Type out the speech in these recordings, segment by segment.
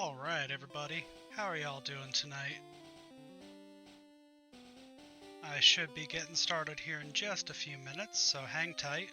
Alright everybody, how are y'all doing tonight? I should be getting started here in just a few minutes, so hang tight.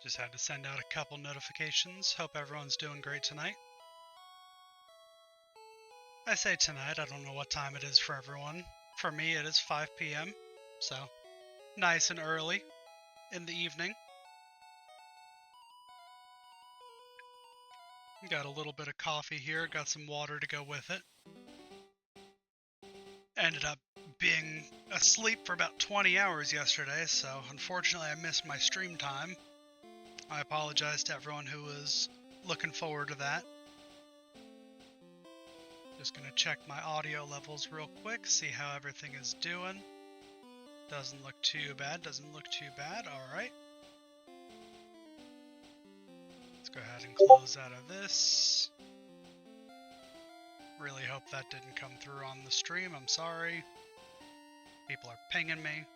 Just had to send out a couple notifications. Hope everyone's doing great tonight. I say tonight, I don't know what time it is for everyone. For me, it is 5 p.m., so nice and early in the evening. Got a little bit of coffee here, got some water to go with it. Ended up being asleep for about 20 hours yesterday, so unfortunately I missed my stream time. I apologize to everyone who was looking forward to that. Just gonna check my audio levels real quick, see how everything is doing. Doesn't look too bad, alright. Let's go ahead and close out of this. Really hope that didn't come through on the stream, I'm sorry. People are pinging me.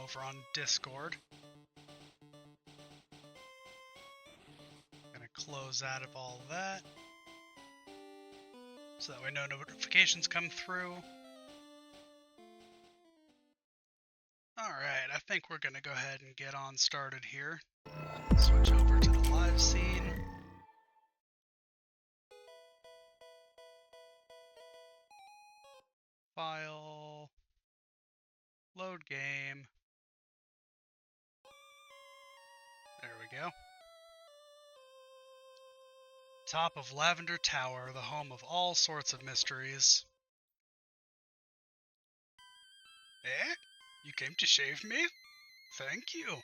Over on Discord. Gonna close out of all that, so that way no notifications come through. Alright, I think we're gonna go ahead and get on started here. Switch over to the live scene. File. Load game. There we go. Top of Lavender Tower, the home of all sorts of mysteries. Eh? You came to shave me? Thank you.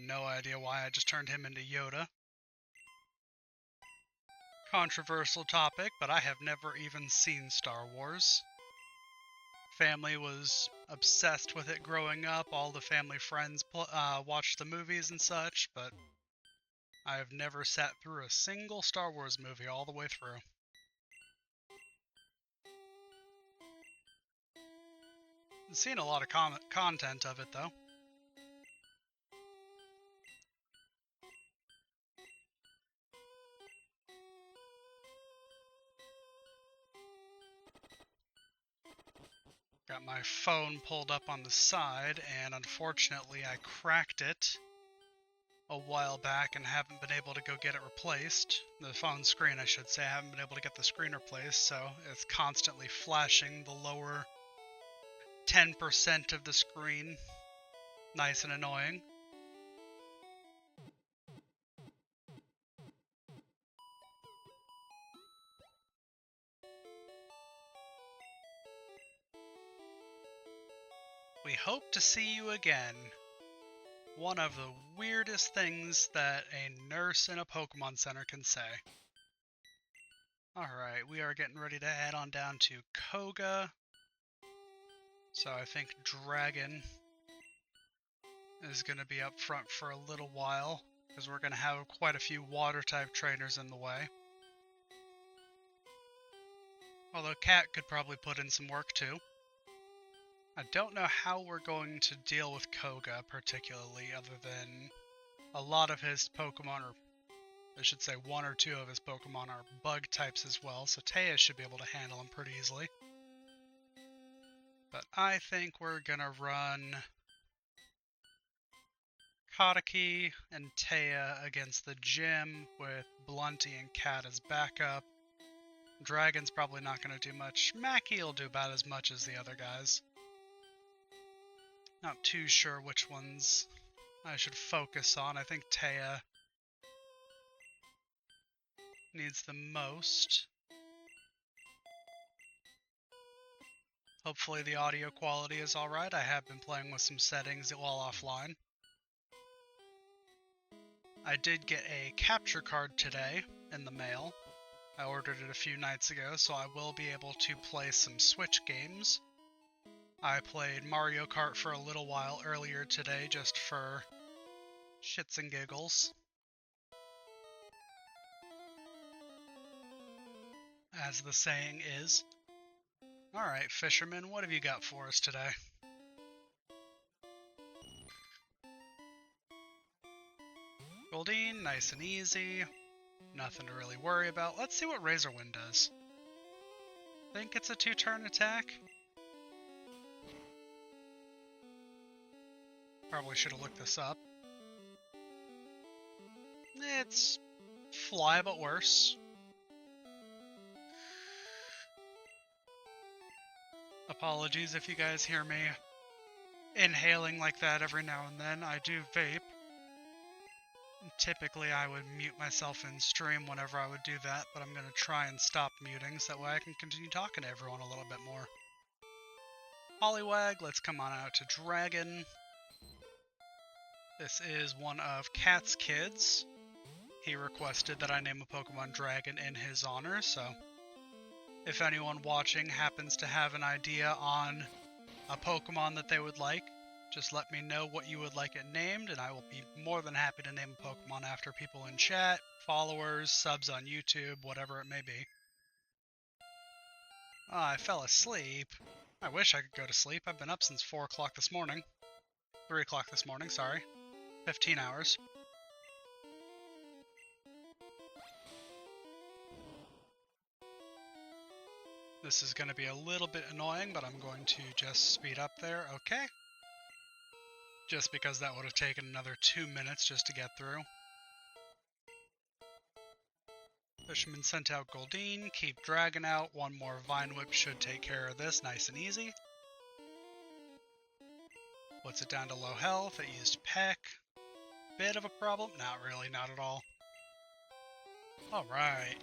No idea why I just turned him into Yoda. Controversial topic, but I have never even seen Star Wars. Family was obsessed with it growing up. All the family friends watched the movies and such, but I have never sat through a single Star Wars movie all the way through. I've seen a lot of content of it, though. Got my phone pulled up on the side, and unfortunately I cracked it a while back and haven't been able to go get it replaced. The phone screen, I should say. I haven't been able to get the screen replaced, so it's constantly flashing the lower 10% of the screen. Nice and annoying. We hope to see you again. One of the weirdest things that a nurse in a Pokemon Center can say. Alright, we are getting ready to head on down to Koga. So I think Dragon is going to be up front for a little while, because we're going to have quite a few water-type trainers in the way. Although Cat could probably put in some work too. I don't know how we're going to deal with Koga particularly, other than a lot of his Pokemon, or I should say one or two of his Pokemon, are bug types as well, so Taya should be able to handle him pretty easily. But I think we're gonna run Kataki and Taya against the gym with Blunty and Cat as backup. Dragon's probably not gonna do much. Mackie will do about as much as the other guys. Not too sure which one's I should focus on. I think Taya needs the most. Hopefully the audio quality is alright. I have been playing with some settings while offline. I did get a capture card today in the mail. I ordered it a few nights ago, so I will be able to play some Switch games. I played Mario Kart for a little while earlier today, just for shits and giggles. As the saying is. Alright, Fisherman, what have you got for us today? Goldeen, nice and easy. Nothing to really worry about. Let's see what Razorwind does. Think it's a 2-turn attack? Probably should have looked this up. It's fly, but worse. Apologies if you guys hear me inhaling like that every now and then. I do vape. Typically I would mute myself in stream whenever I would do that, but I'm going to try and stop muting so that way I can continue talking to everyone a little bit more. Poliwag, let's come on out to Dragon. This is one of Cat's kids. He requested that I name a Pokemon Dragon in his honor, so if anyone watching happens to have an idea on a Pokemon that they would like, just let me know what you would like it named, and I will be more than happy to name a Pokemon after people in chat, followers, subs on YouTube, whatever it may be. Oh, I fell asleep. I wish I could go to sleep. I've been up since 4 o'clock this morning. 3 o'clock this morning, sorry. 15 hours. This is going to be a little bit annoying, but I'm going to just speed up there. Okay. Just because that would have taken another 2 minutes just to get through. Fisherman sent out Goldeen. Keep Dragon out. One more Vine Whip should take care of this nice and easy. Puts it down to low health. It used Peck. Bit of a problem? Not really, not at all. Alright.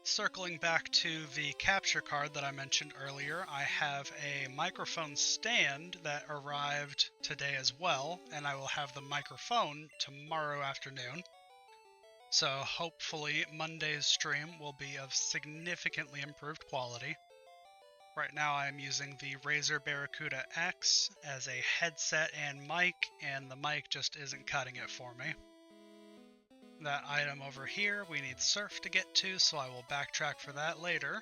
Circling back to the capture card that I mentioned earlier, I have a microphone stand that arrived today as well, and I will have the microphone tomorrow afternoon. So hopefully Monday's stream will be of significantly improved quality. Right now I am using the Razer Barracuda X as a headset and mic, and the mic just isn't cutting it for me. That item over here, we need Surf to get to, so I will backtrack for that later.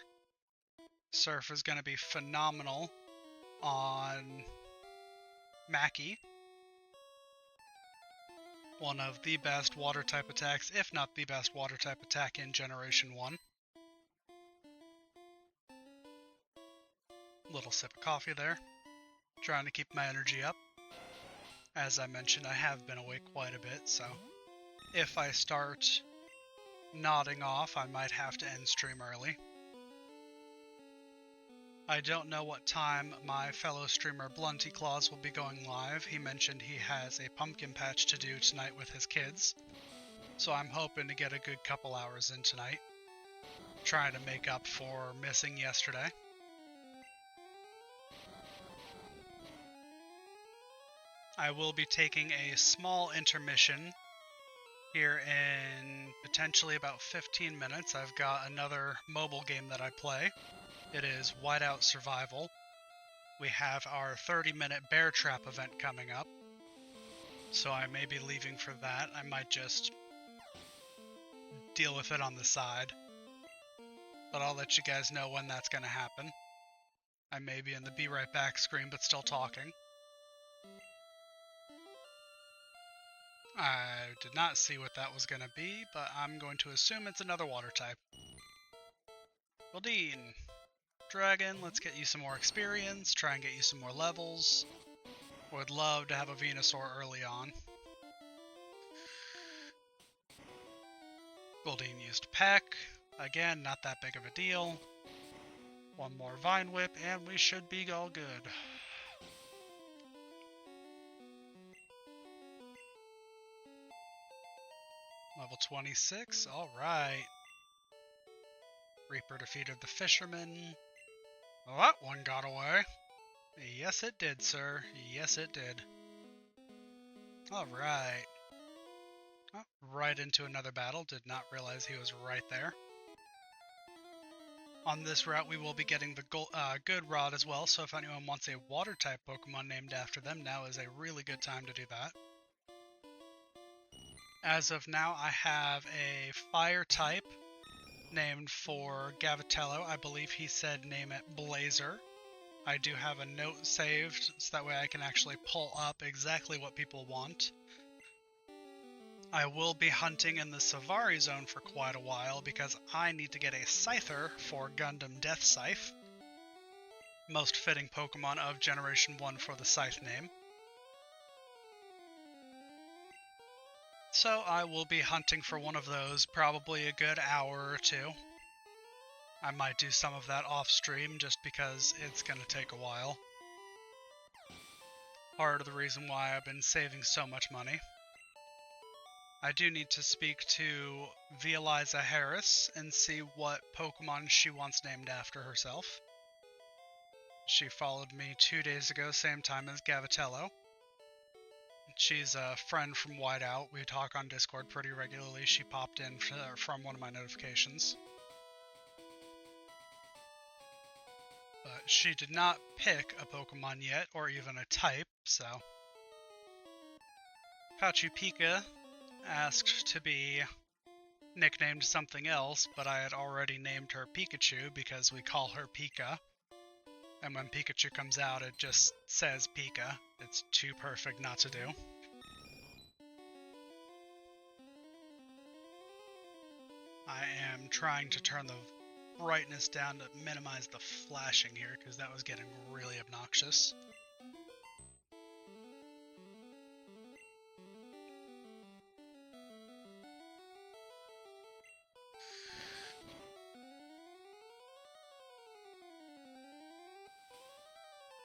Surf is going to be phenomenal on Mackey. One of the best water-type attacks, if not the best water-type attack in Generation 1. Little sip of coffee there. Trying to keep my energy up. As I mentioned, I have been awake quite a bit, so if I start nodding off, I might have to end stream early. I don't know what time my fellow streamer Blunty Claus will be going live. He mentioned he has a pumpkin patch to do tonight with his kids, so I'm hoping to get a good couple hours in tonight, trying to make up for missing yesterday. I will be taking a small intermission here in potentially about 15 minutes. I've got another mobile game that I play. It is Whiteout Survival. We have our 30-minute bear trap event coming up, so I may be leaving for that. I might just deal with it on the side, but I'll let you guys know when that's going to happen. I may be in the be right back screen, but still talking. I did not see what that was going to be, but I'm going to assume it's another water type. Goldeen. Dragon, let's get you some more experience, try and get you some more levels. Would love to have a Venusaur early on. Goldeen used Peck. Again, not that big of a deal. One more Vine Whip, and we should be all good. Level 26, alright. Reaper defeated the fisherman. Well, that one got away. Yes, it did, sir. Yes, it did. Alright. Oh, right into another battle. Did not realize he was right there. On this route, we will be getting the Good Rod as well, so if anyone wants a Water-type Pokemon named after them, now is a really good time to do that. As of now, I have a Fire-type named for Gavitello. I believe he said name it Blazer. I do have a note saved, so that way I can actually pull up exactly what people want. I will be hunting in the Savari Zone for quite a while because I need to get a Scyther for Gundam Death Scythe. Most fitting Pokemon of Generation 1 for the Scythe name. So I will be hunting for one of those, probably a good hour or two. I might do some of that off stream just because it's going to take a while. Part of the reason why I've been saving so much money. I do need to speak to Vializa Harris and see what Pokemon she wants named after herself. She followed me 2 days ago, same time as Gavitello. She's a friend from Whiteout. We talk on Discord pretty regularly. She popped in from one of my notifications. But she did not pick a Pokemon yet, or even a type, so... Pikachu Pika asked to be nicknamed something else, but I had already named her Pikachu because we call her Pika. And when Pikachu comes out, it just says Pika. It's too perfect not to do. I am trying to turn the brightness down to minimize the flashing here, because that was getting really obnoxious.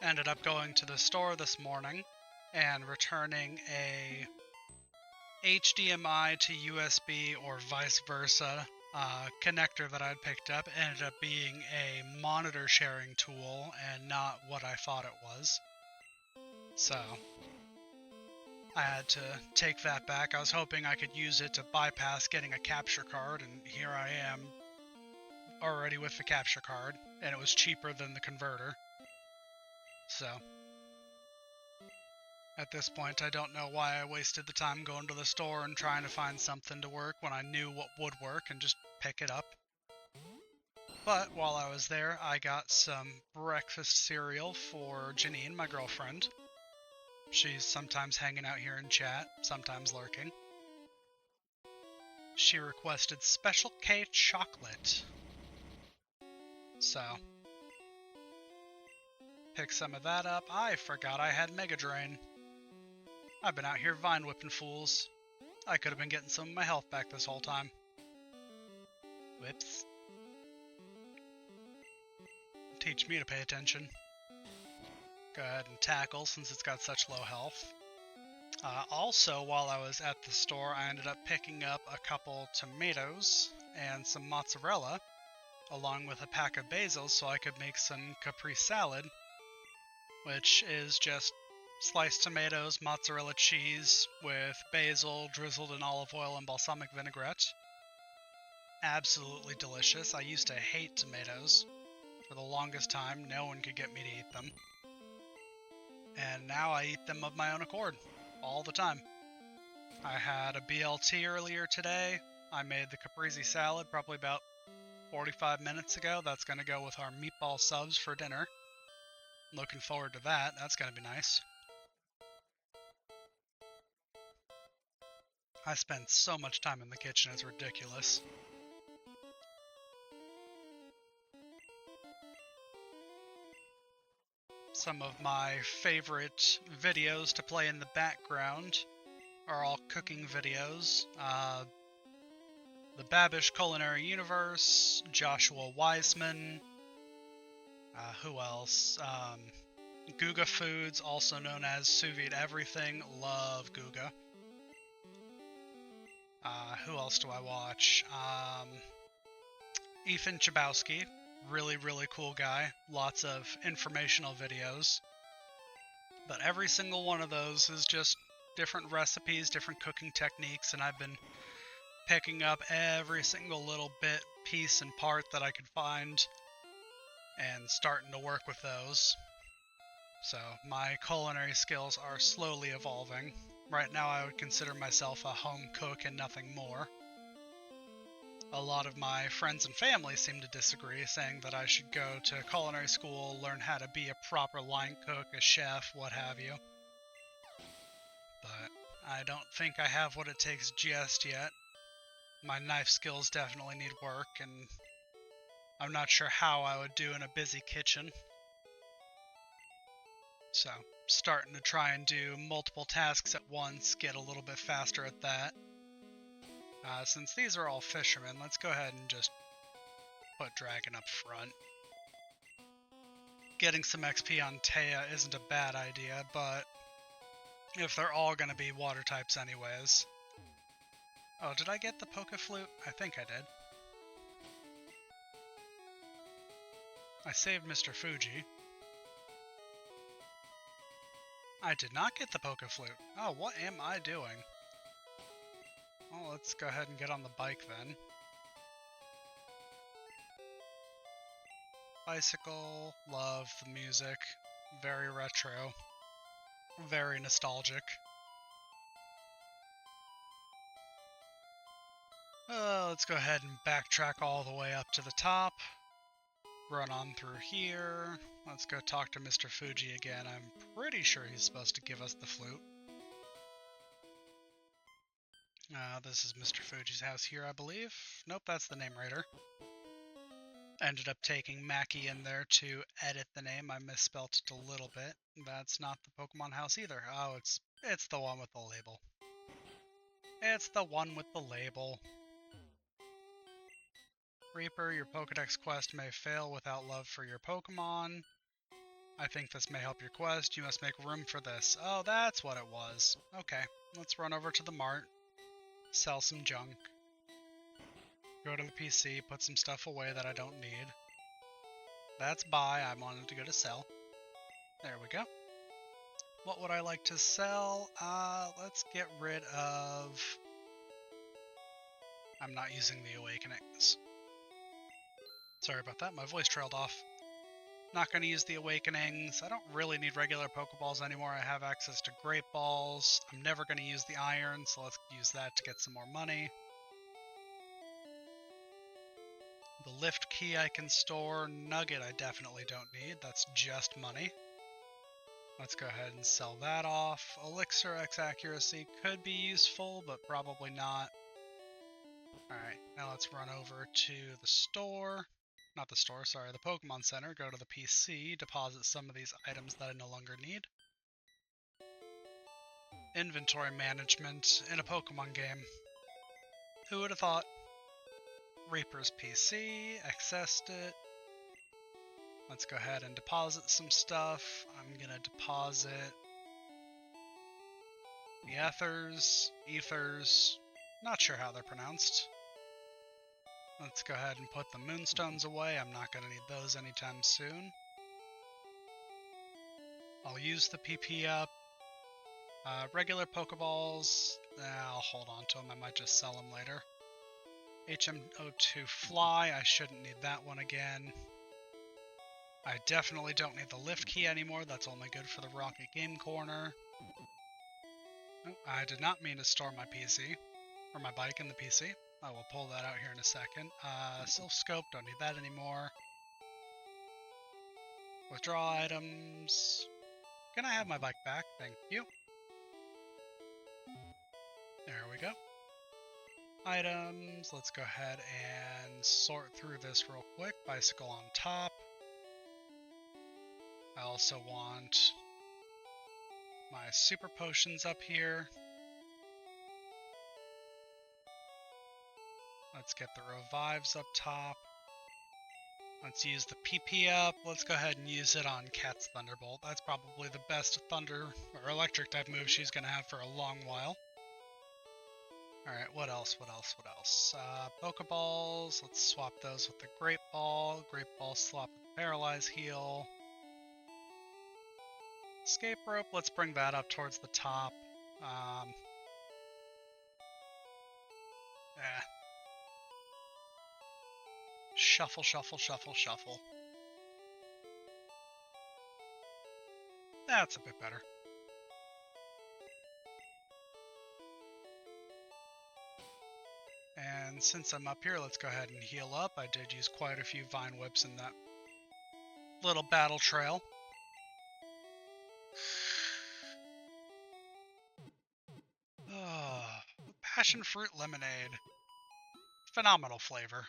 Ended up going to the store this morning and returning a HDMI to USB or vice versa connector that I'd picked up. Ended up being a monitor sharing tool and not what I thought it was. So I had to take that back. I was hoping I could use it to bypass getting a capture card, and here I am already with the capture card, and it was cheaper than the converter. So, at this point, I don't know why I wasted the time going to the store and trying to find something to work when I knew what would work and just pick it up. But while I was there, I got some breakfast cereal for Janine, my girlfriend. She's sometimes hanging out here in chat, sometimes lurking. She requested Special K chocolate. So, pick some of that up. I forgot I had Mega Drain. I've been out here vine whipping fools. I could have been getting some of my health back this whole time. Whoops. Teach me to pay attention. Go ahead and tackle since it's got such low health. Also, while I was at the store, I ended up picking up a couple tomatoes and some mozzarella, along with a pack of basil so I could make some Capri salad, which is just sliced tomatoes, mozzarella cheese with basil drizzled in olive oil and balsamic vinaigrette. Absolutely delicious. I used to hate tomatoes. For the longest time, no one could get me to eat them. And now I eat them of my own accord, all the time. I had a BLT earlier today. I made the caprese salad probably about 45 minutes ago. That's going to go with our meatball subs for dinner. Looking forward to that. That's going to be nice. I spend so much time in the kitchen, it's ridiculous. Some of my favorite videos to play in the background are all cooking videos. The Babish Culinary Universe, Joshua Wiseman, who else? Guga Foods, also known as Sous Vide Everything. Love Guga. Who else do I watch? Ethan Chabowski, really, really cool guy. Lots of informational videos. But every single one of those is just different recipes, different cooking techniques, and I've been picking up every single little bit, piece, and part that I could find and starting to work with those. So my culinary skills are slowly evolving. Right now I would consider myself a home cook and nothing more. A lot of my friends and family seem to disagree, saying that I should go to culinary school, learn how to be a proper line cook, a chef, what have you. But I don't think I have what it takes just yet. My knife skills definitely need work, and I'm not sure how I would do in a busy kitchen. So, starting to try and do multiple tasks at once, get a little bit faster at that. Since these are all fishermen, let's go ahead and just put Dragon up front. Getting some XP on Taya isn't a bad idea, but if they're all going to be water types anyways. Oh, did I get the Poke Flute? I think I did. I saved Mr. Fuji. I did not get the Poke Flute. Oh, what am I doing? Well, let's go ahead and get on the bike then. Bicycle, love the music, very retro, very nostalgic. Let's go ahead and backtrack all the way up to the top, run on through here. Let's go talk to Mr. Fuji again. I'm pretty sure he's supposed to give us the flute. This is Mr. Fuji's house here, I believe. Nope, that's the name writer. Ended up taking Maki in there to edit the name. I misspelt it a little bit. That's not the Pokemon house either. Oh, it's the one with the label. It's the one with the label. Reaper, your Pokedex quest may fail without love for your Pokemon. I think this may help your quest. You must make room for this. Oh, that's what it was. Okay, let's run over to the mart. Sell some junk. Go to the PC, put some stuff away that I don't need. That's buy, I wanted to go to sell. There we go. What would I like to sell? Let's get rid of... I'm not using the Awakenings. Sorry about that, my voice trailed off. Not going to use the Awakenings. I don't really need regular Pokeballs anymore. I have access to Great Balls. I'm never going to use the Iron, so let's use that to get some more money. The lift key I can store. Nugget I definitely don't need. That's just money. Let's go ahead and sell that off. Elixir X accuracy could be useful, but probably not. Alright, now let's run over to the store. Not the store, sorry, the Pokemon Center. Go to the PC, deposit some of these items that I no longer need. Inventory management in a Pokemon game. Who would have thought? Reaper's PC, accessed it. Let's go ahead and deposit some stuff. I'm gonna deposit the ethers, not sure how they're pronounced. Let's go ahead and put the moonstones away. I'm not gonna need those anytime soon. I'll use the PP up. Regular Pokeballs, I'll hold on to them. I might just sell them later. HM02 Fly, I shouldn't need that one again. I definitely don't need the lift key anymore. That's only good for the Rocket Game Corner. Oh, I did not mean to store my PC, or my bike in the PC. I will pull that out here in a second. Sylph Scope, don't need that anymore. Withdraw items. Can I have my bike back? Thank you. There we go. Items. Let's go ahead and sort through this real quick. Bicycle on top. I also want my super potions up here. Let's get the revives up top. Let's use the PP up. Let's go ahead and use it on Cat's Thunderbolt. That's probably the best thunder or electric type move she's going to have for a long while. Alright, what else? Pokeballs. Let's swap those with the Great Ball. Great Ball swap with the Paralyze Heal. Escape Rope, let's bring that up towards the top. Yeah. Shuffle, shuffle, shuffle, shuffle. That's a bit better. And since I'm up here, let's go ahead and heal up. I did use quite a few Vine Whips in that little battle trail. Oh, passion fruit lemonade. Phenomenal flavor.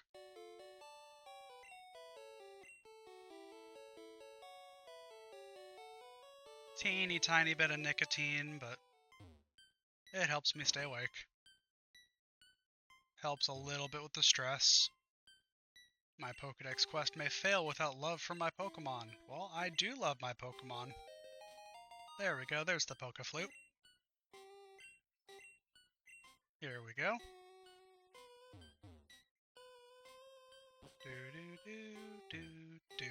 Teeny tiny bit of nicotine, but it helps me stay awake. Helps a little bit with the stress. My Pokédex quest may fail without love for my Pokemon. Well, I do love my Pokemon. There we go, there's the Pokeflute. Here we go. Do do do do do.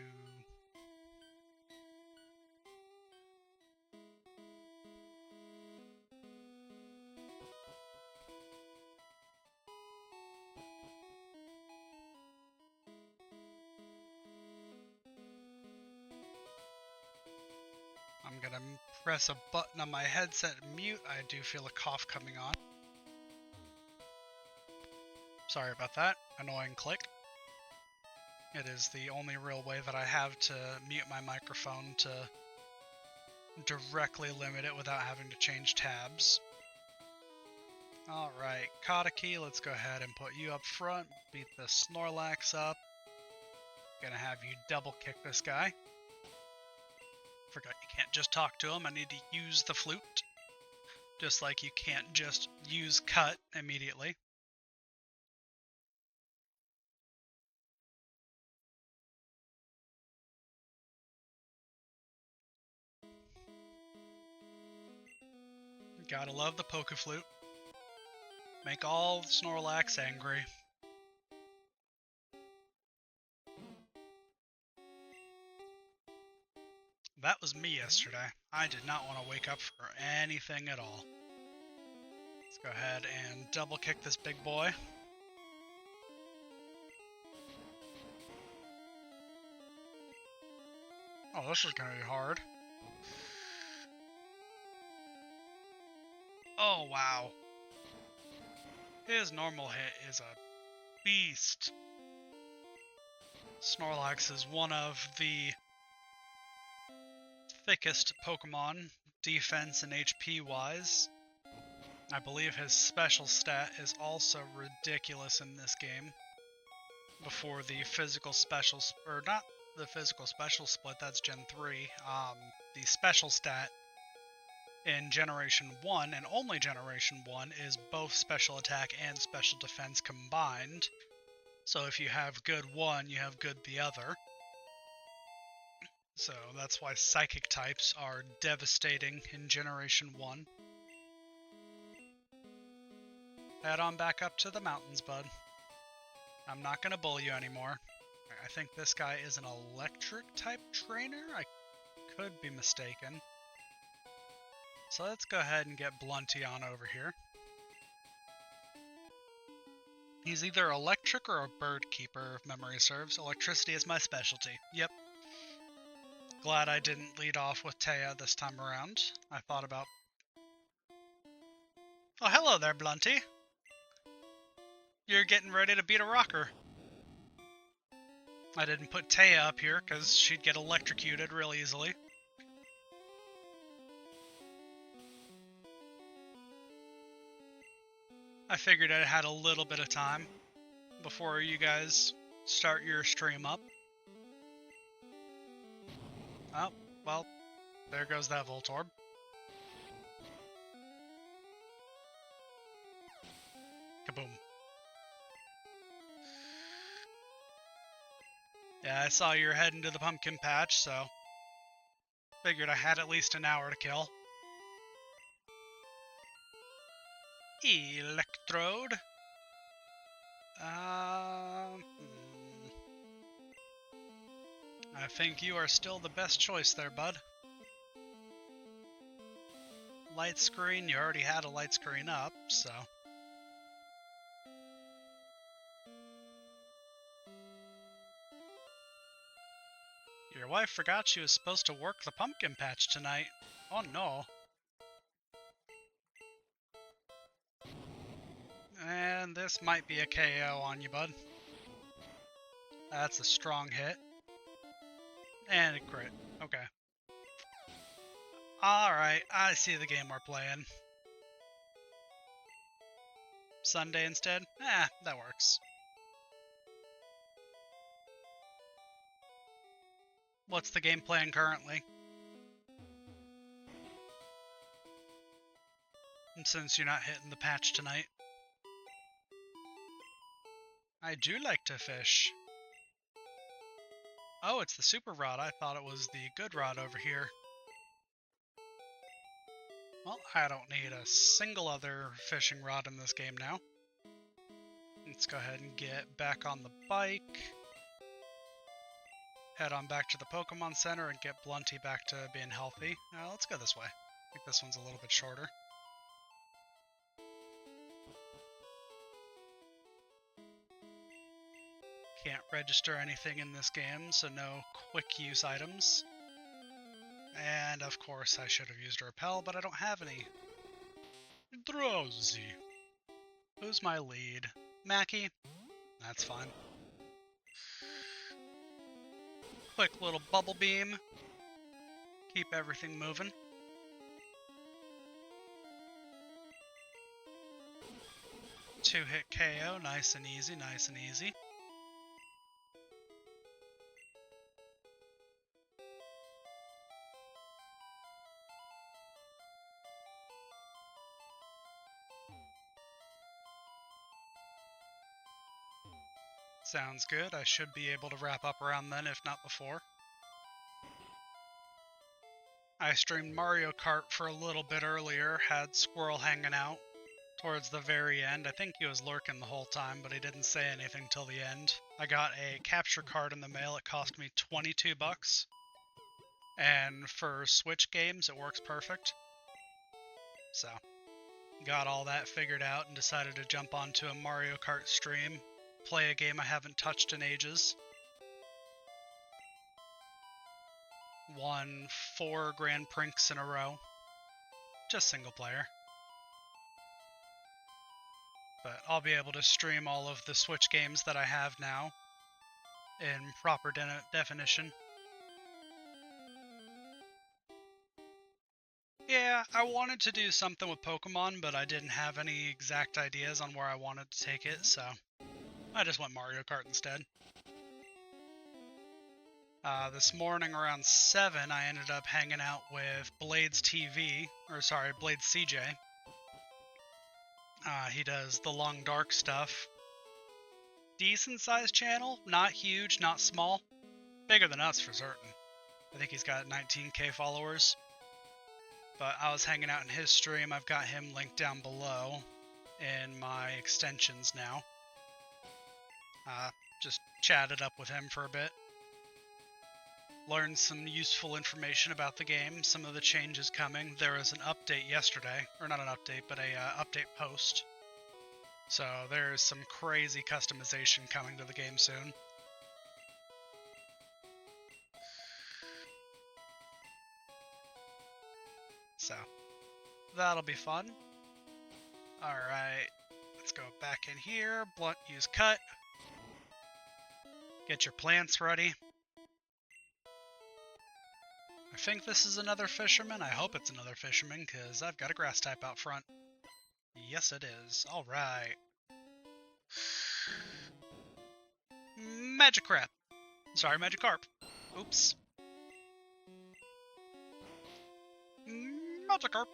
I'm gonna press a button on my headset and mute. I do feel a cough coming on. Sorry about that. Annoying click. It is the only real way that I have to mute my microphone to directly limit it without having to change tabs. Alright, Kadaki, let's go ahead and put you up front. Beat the Snorlax up. Gonna have you double kick this guy. Forgot you can't just talk to him, I need to use the flute. Just like you can't just use cut immediately. Gotta love the Pokeflute. Make all Snorlax angry. That was me yesterday. I did not want to wake up for anything at all. Let's go ahead and double kick this big boy. Oh, this is gonna be hard. Oh, wow. His normal hit is a beast. Snorlax is one of the thickest Pokemon, defense and HP wise. I believe his special stat is also ridiculous in this game. Before the physical special, or not the physical special split, that's Gen 3. The special stat in Generation 1, and only Generation 1, is both special attack and special defense combined. So if you have good one, you have good the other. So that's why Psychic types are devastating in Generation 1. Head on back up to the mountains, bud. I'm not gonna bully you anymore. I think this guy is an electric type trainer? I could be mistaken. So let's go ahead and get Blunty on over here. He's either electric or a bird keeper, if memory serves. Electricity is my specialty. Yep. Glad I didn't lead off with Taya this time around. I thought about... Oh, hello there, Blunty. You're getting ready to beat a rocker. I didn't put Taya up here because she'd get electrocuted real easily. I figured I had a little bit of time before you guys start your stream up. Oh, well, there goes that Voltorb. Kaboom. Yeah, I saw you were heading to the pumpkin patch, so figured I had at least an hour to kill. Electrode. I think you are still the best choice there, bud. Light screen, you already had a light screen up, so... Your wife forgot she was supposed to work the pumpkin patch tonight. Oh no. And this might be a KO on you, bud. That's a strong hit. And a crit. Okay. Alright, I see the game we're playing. Sunday instead? That works. What's the game plan currently? And since you're not hitting the patch tonight. I do like to fish. Oh, it's the super rod. I thought it was the good rod over here. Well, I don't need a single other fishing rod in this game now. Let's go ahead and get back on the bike. Head on back to the Pokemon Center and get Blunty back to being healthy. Let's go this way. I think this one's a little bit shorter. Can't register anything in this game, so no quick use items. And of course I should have used a repel, but I don't have any. Drowsy. Who's my lead? Mackie? That's fine. Quick little bubble beam. Keep everything moving. Two-hit KO, nice and easy, nice and easy. Sounds good. I should be able to wrap up around then, if not before. I streamed Mario Kart for a little bit earlier, had Squirrel hanging out towards the very end. I think he was lurking the whole time, but he didn't say anything till the end. I got a capture card in the mail. It cost me 22 bucks. And for Switch games, it works perfect. So, got all that figured out and decided to jump onto a Mario Kart stream. Play a game I haven't touched in ages. Won 4 Grand Prix in a row. Just single player. But I'll be able to stream all of the Switch games that I have now in proper definition. Yeah, I wanted to do something with Pokemon, but I didn't have any exact ideas on where I wanted to take it, so I just went Mario Kart instead. This morning around 7, I ended up hanging out with Blades TV, or sorry, Blades CJ. He does the Long Dark stuff. Decent sized channel, not huge, not small. Bigger than us for certain. I think he's got 19k followers. But I was hanging out in his stream. I've got him linked down below in my extensions now. Just chatted up with him for a bit. Learned some useful information about the game, some of the changes coming. There was an update yesterday, or not an update, but a update post. So there's some crazy customization coming to the game soon. So that'll be fun. Alright, let's go back in here. Blunt, use cut. Get your plants ready. I think this is another fisherman. I hope it's another fisherman, because I've got a grass type out front. Yes, it is. Alright. Magikarp. Sorry, Magikarp. Oops. Magikarp.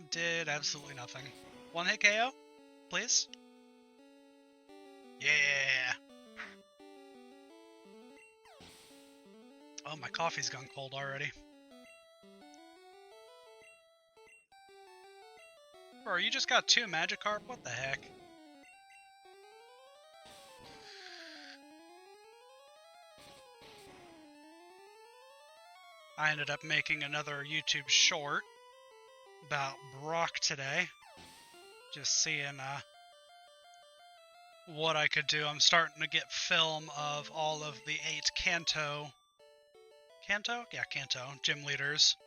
Did absolutely nothing. One hit KO, please. Yeah. Oh, my coffee's gone cold already. Bro, you just got 2 Magikarp? What the heck? I ended up making another YouTube short about Brock today. Just seeing what I could do. I'm starting to get film of all of the 8 Kanto? Yeah, Kanto gym leaders.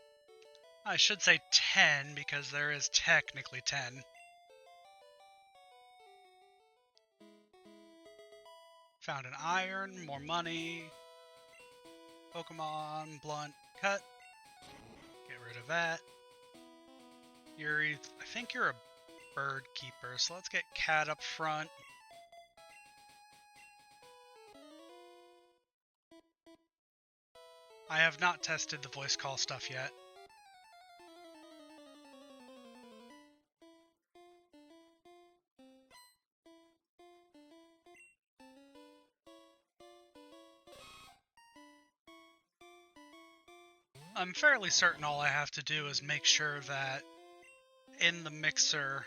I should say 10 because there is technically 10. Found an iron, more money. Pokemon, blunt, cut. Get rid of that. I think you're a bird keeper, so let's get Cat up front. I have not tested the voice call stuff yet. I'm fairly certain all I have to do is make sure that in the mixer,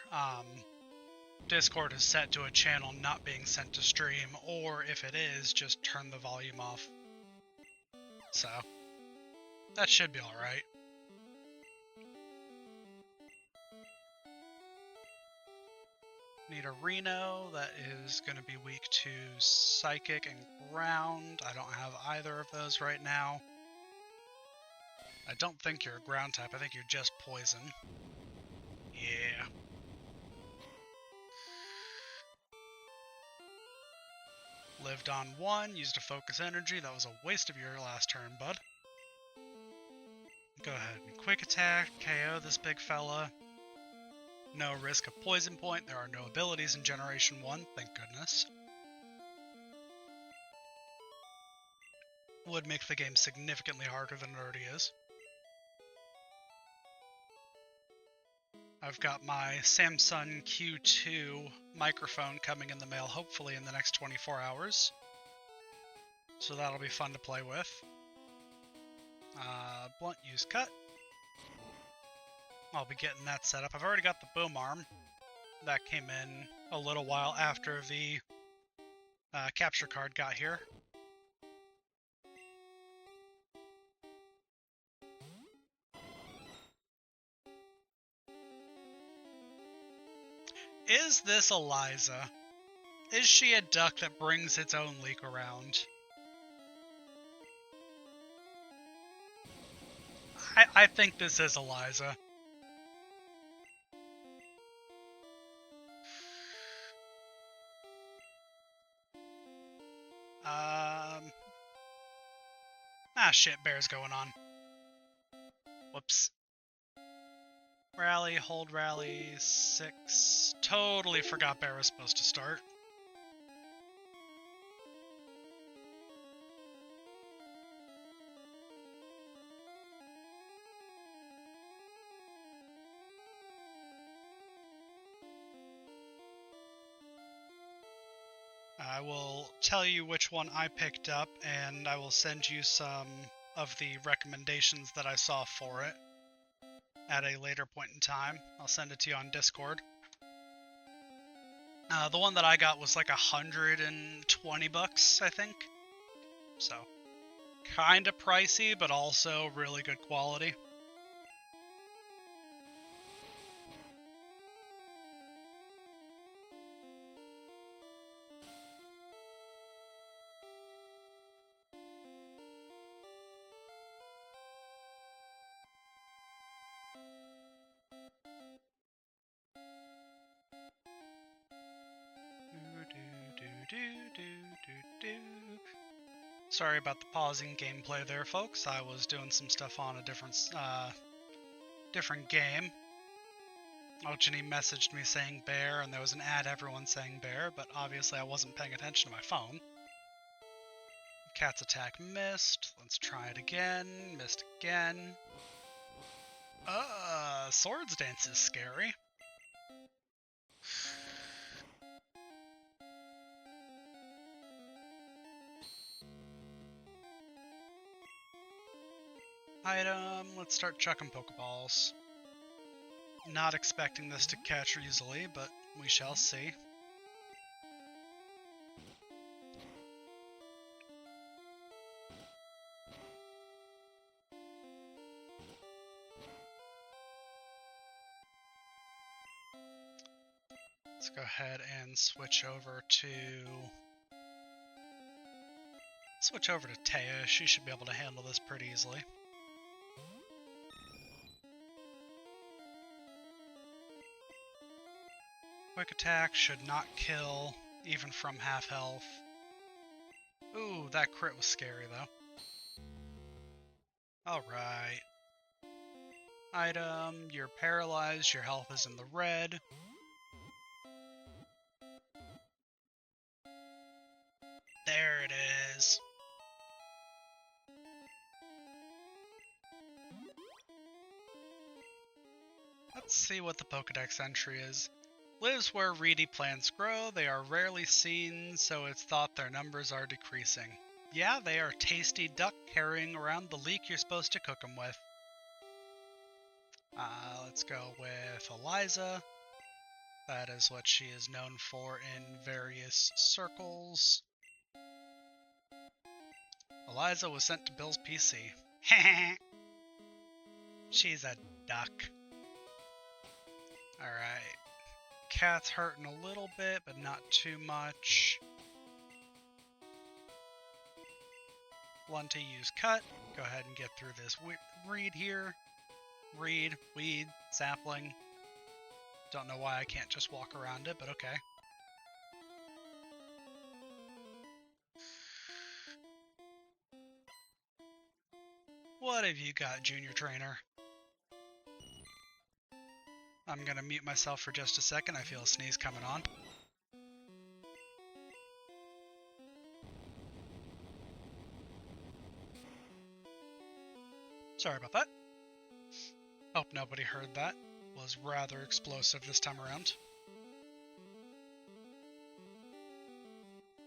Discord is set to a channel not being sent to stream, or if it is, just turn the volume off. So, that should be alright. Need a Reno that is going to be weak to Psychic and Ground. I don't have either of those right now. I don't think you're a Ground type, I think you're just Poison. Yeah. Lived on 1, used a Focus Energy. That was a waste of your last turn, bud. Go ahead and Quick Attack, KO this big fella. No risk of Poison Point. There are no abilities in Generation 1, thank goodness. Would make the game significantly harder than it already is. I've got my Samsung Q2 microphone coming in the mail hopefully in the next 24 hours. So that'll be fun to play with. Blunt use cut. I'll be getting that set up. I've already got the boom arm. That came in a little while after the capture card got here. Is this Eliza? Is she a duck that brings its own leak around? I think this is Eliza. Shit, bear's going on. Whoops. Rally, hold rally, 6. Totally forgot bear was supposed to start. I will tell you which one I picked up, and I will send you some of the recommendations that I saw for it at a later point in time. I'll send it to you on Discord. The one that I got was like $120, I think. So, kinda pricey, but also really good quality. Sorry about the pausing gameplay there, folks. I was doing some stuff on a different game. Ochini messaged me saying bear, and there was an ad everyone saying bear, but obviously I wasn't paying attention to my phone. Cat's attack missed. Let's try it again. Missed again. Swords Dance is scary. Item, let's start chucking Pokeballs. Not expecting this to catch easily, but we shall see. Let's go ahead and switch over to Taya. She should be able to handle this pretty easily. Quick attack should not kill, even from half health. Ooh, that crit was scary though. Alright. Item, you're paralyzed, your health is in the red. There it is. Let's see what the Pokédex entry is. Lives where reedy plants grow. They are rarely seen, so it's thought their numbers are decreasing. Yeah, they are tasty duck carrying around the leek you're supposed to cook them with. Let's go with Eliza. That is what she is known for in various circles. Eliza was sent to Bill's PC. She's a duck. Alright. Cat's hurting a little bit, but not too much. One to use cut. Go ahead and get through this reed here. Reed, weed, sapling. Don't know why I can't just walk around it, but okay. What have you got, Junior Trainer? I'm gonna mute myself for just a second. I feel a sneeze coming on. Sorry about that. Hope nobody heard that. Was rather explosive this time around.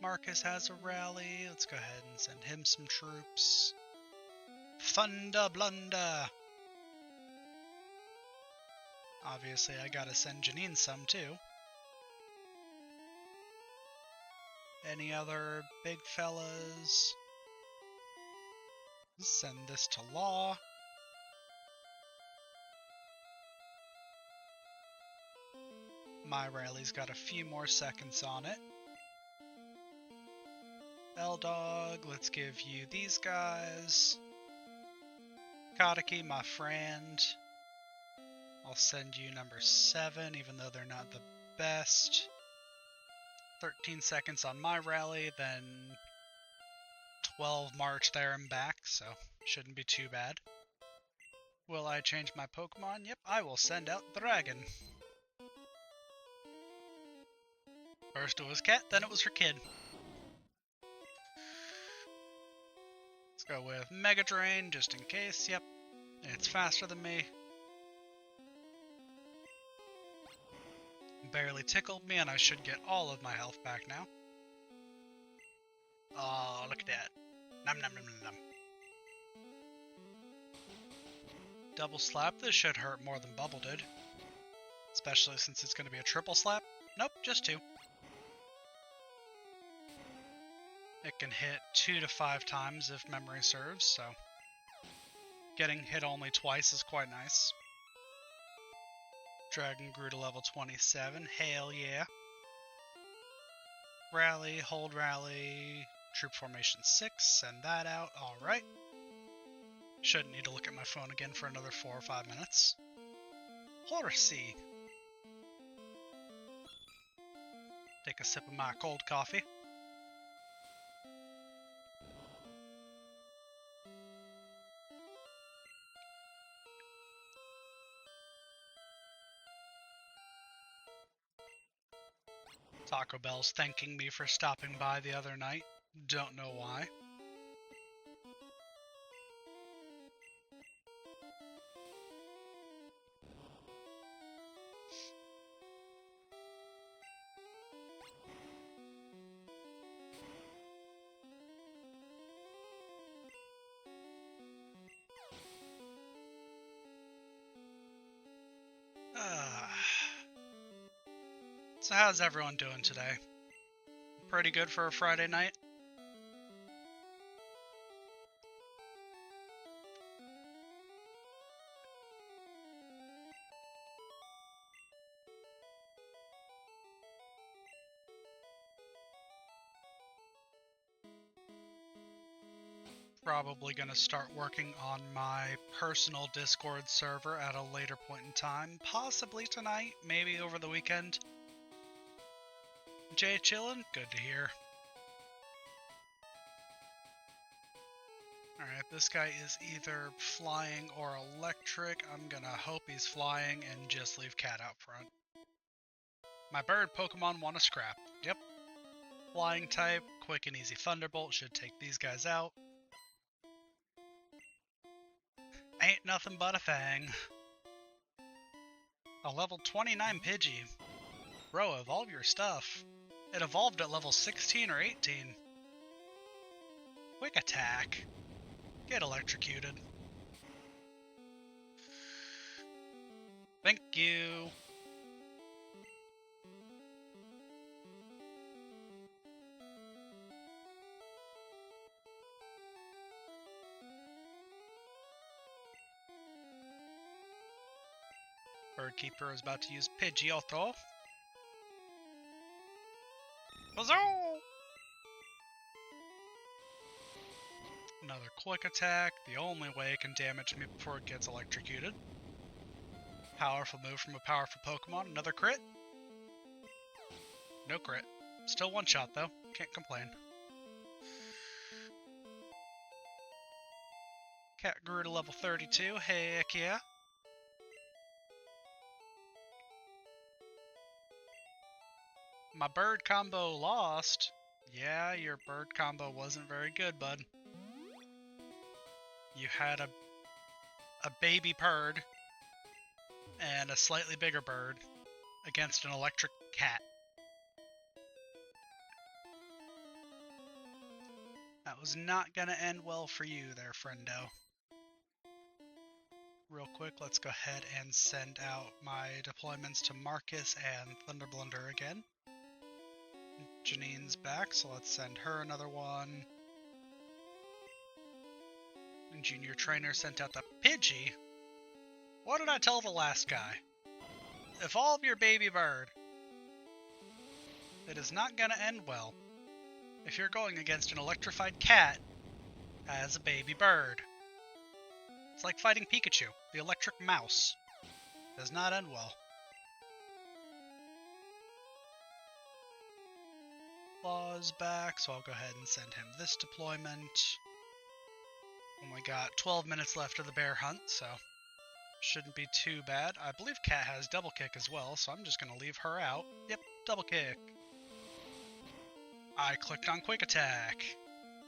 Marcus has a rally. Let's go ahead and send him some troops. Thunder Blunder! Obviously, I gotta send Janine some too. Any other big fellas? Send this to Law. My rally's got a few more seconds on it. L-Dog, let's give you these guys. Kadaki, my friend. I'll send you number 7, even though they're not the best. 13 seconds on my rally, then 12 march there and back, so shouldn't be too bad. Will I change my Pokemon? Yep, I will send out Dragon. First it was Cat, then it was her kid. Let's go with Mega Drain, just in case. Yep, it's faster than me. Barely tickled me, and I should get all of my health back now. Oh, look at that. Nom nom nom nom nom. Double slap, this should hurt more than Bubble did. Especially since it's going to be a triple slap. Nope, just 2. It can hit 2 to 5 times if memory serves, so getting hit only twice is quite nice. Dragon grew to level 27, hell yeah. Rally, hold rally, troop formation 6, send that out, alright. Shouldn't need to look at my phone again for another 4 or 5 minutes. Horsey. Take a sip of my cold coffee. Taco Bell's thanking me for stopping by the other night. Don't know why. So how's everyone doing today? Pretty good for a Friday night? Probably gonna start working on my personal Discord server at a later point in time. Possibly tonight, maybe over the weekend. Jay chillin'? Good to hear. Alright, this guy is either flying or electric. I'm gonna hope he's flying and just leave Cat out front. My bird Pokemon want to scrap. Yep. Flying type, quick and easy Thunderbolt should take these guys out. Ain't nothing but a thing. A level 29 Pidgey. Bro, evolve your stuff. It evolved at level 16 or 18. Quick attack. Get electrocuted. Thank you. Birdkeeper is about to use Pidgeotto. Huzzah! Another quick attack, the only way it can damage me before it gets electrocuted. Powerful move from a powerful Pokemon, another crit. No crit. Still one shot though, can't complain. Cat grew to level 32, heck yeah. My bird combo lost. Yeah, your bird combo wasn't very good, bud. You had a baby bird and a slightly bigger bird against an electric cat. That was not gonna end well for you there, friendo. Real quick, let's go ahead and send out my deployments to Marcus and Thunderblunder again. Janine's back, so let's send her another one. And Junior Trainer sent out the Pidgey. What did I tell the last guy? Evolve your baby bird. It is not gonna end well if you're going against an electrified cat as a baby bird. It's like fighting Pikachu, the electric mouse. Does not end well. Law's back, so I'll go ahead and send him this deployment. Only got 12 minutes left of the bear hunt, so shouldn't be too bad. I believe Cat has double kick as well, so I'm just going to leave her out. Yep, double kick. I clicked on quick attack.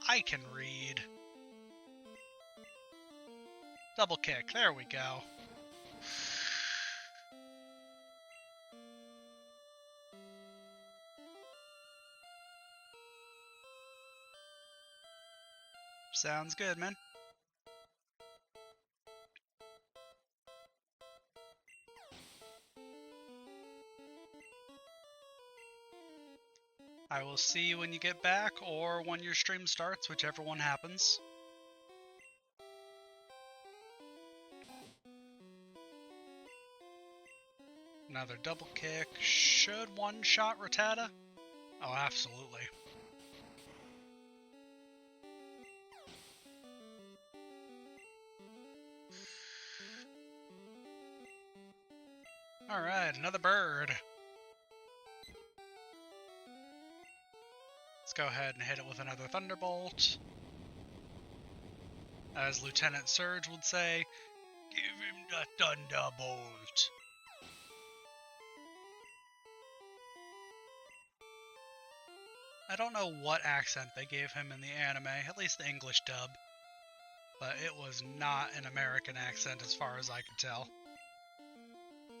I can read. Double kick, there we go. Sounds good, man. I will see you when you get back, or when your stream starts, whichever one happens. Another double kick. Should one-shot Rattata? Oh, absolutely. Alright, another bird. Let's go ahead and hit it with another Thunderbolt. As Lieutenant Surge would say, give him the Thunderbolt. I don't know what accent they gave him in the anime, at least the English dub. But it was not an American accent as far as I could tell.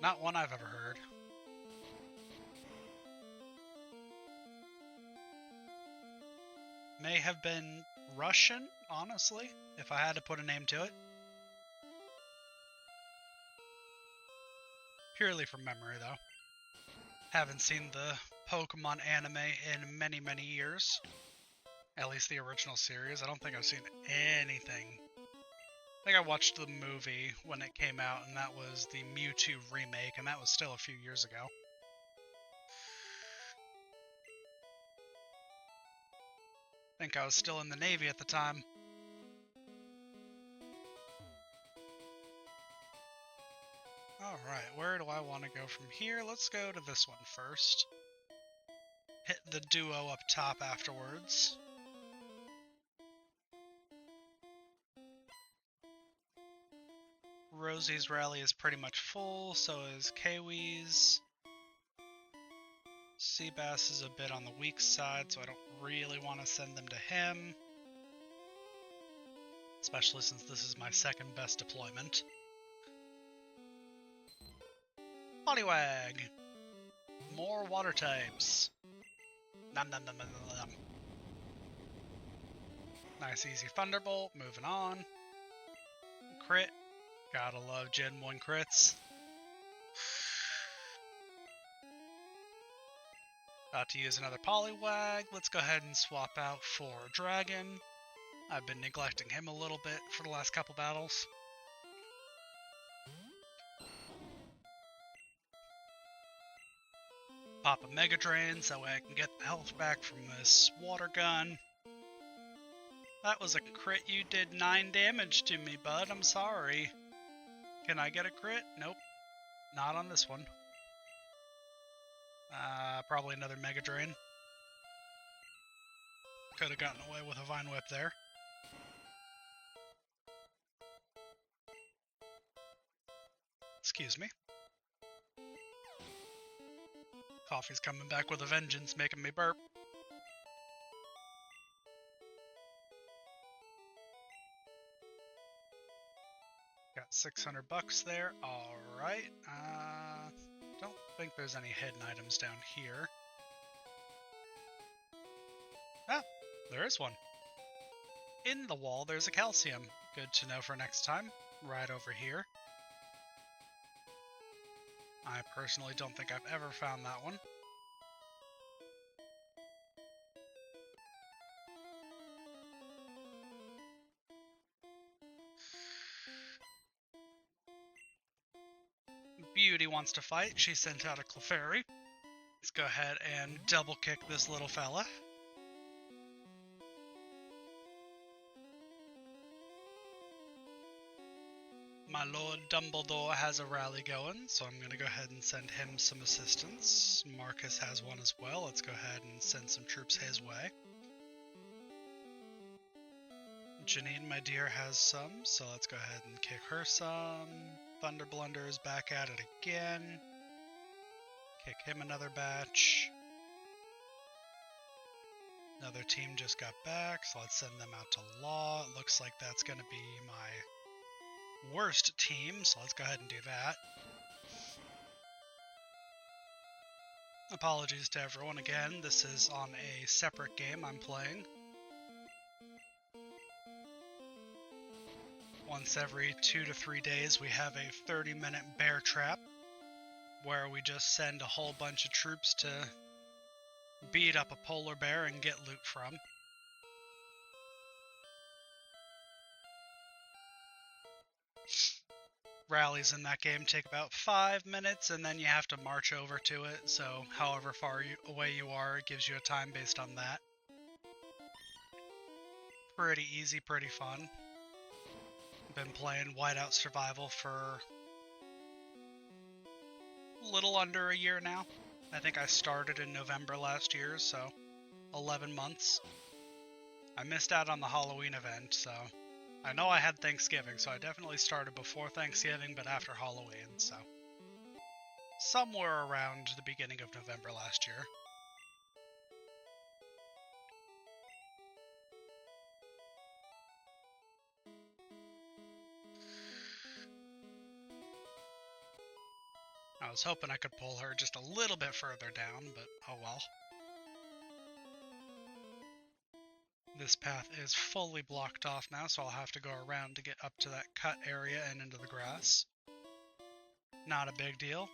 Not one I've ever heard. May have been Russian, honestly, if I had to put a name to it. Purely from memory, though. Haven't seen the Pokemon anime in many, many years. At least the original series. I don't think I've seen anything. I think I watched the movie when it came out, and that was the Mewtwo remake, and that was still a few years ago. I think I was still in the Navy at the time. Alright, where do I want to go from here? Let's go to this one first. Hit the duo up top afterwards. Rosie's rally is pretty much full, so is Kiwi's. Seabass is a bit on the weak side, so I don't really want to send them to him. Especially since this is my second best deployment. Poliwag! More water types. Nom nom nom nom nom. Nice easy Thunderbolt, moving on. Crit. Gotta love Gen 1 crits. About to use another Poliwag. Let's go ahead and swap out for Dragon. I've been neglecting him a little bit for the last couple battles. Pop a Mega Drain so I can get the health back from this water gun. That was a crit. You did 9 damage to me, bud. I'm sorry. Can I get a crit? Nope. Not on this one. Probably another Mega Drain. Could have gotten away with a Vine Whip there. Excuse me. Coffee's coming back with a vengeance, making me burp. Got 600 bucks there. Alright. Don't think there's any hidden items down here. Ah, there is one. In the wall, there's a calcium. Good to know for next time. Right over here. I personally don't think I've ever found that one. Beauty wants to fight. She sent out a Clefairy. Let's go ahead and double kick this little fella. My Lord Dumbledore has a rally going, so I'm going to go ahead and send him some assistance. Marcus has one as well. Let's go ahead and send some troops his way. Janine, my dear, has some, so let's go ahead and kick her some. Thunder Blunder is back at it again. Kick him another batch. Another team just got back, so let's send them out to Law. It looks like that's going to be my worst team, so let's go ahead and do that. Apologies to everyone again. This is on a separate game I'm playing. Once every 2 to 3 days we have a 30-minute bear trap where we just send a whole bunch of troops to beat up a polar bear and get loot from. Rallies in that game take about 5 minutes, and then you have to march over to it, so however far away you are, it gives you a time based on that. Pretty easy, pretty fun. Been playing Whiteout Survival for a little under a year now. I think I started in November last year, so 11 months. I missed out on the Halloween event, so I know I had Thanksgiving, so I definitely started before Thanksgiving, but after Halloween, so somewhere around the beginning of November last year. I was hoping I could pull her just a little bit further down, but oh well. This path is fully blocked off now, so I'll have to go around to get up to that cut area and into the grass. Not a big deal.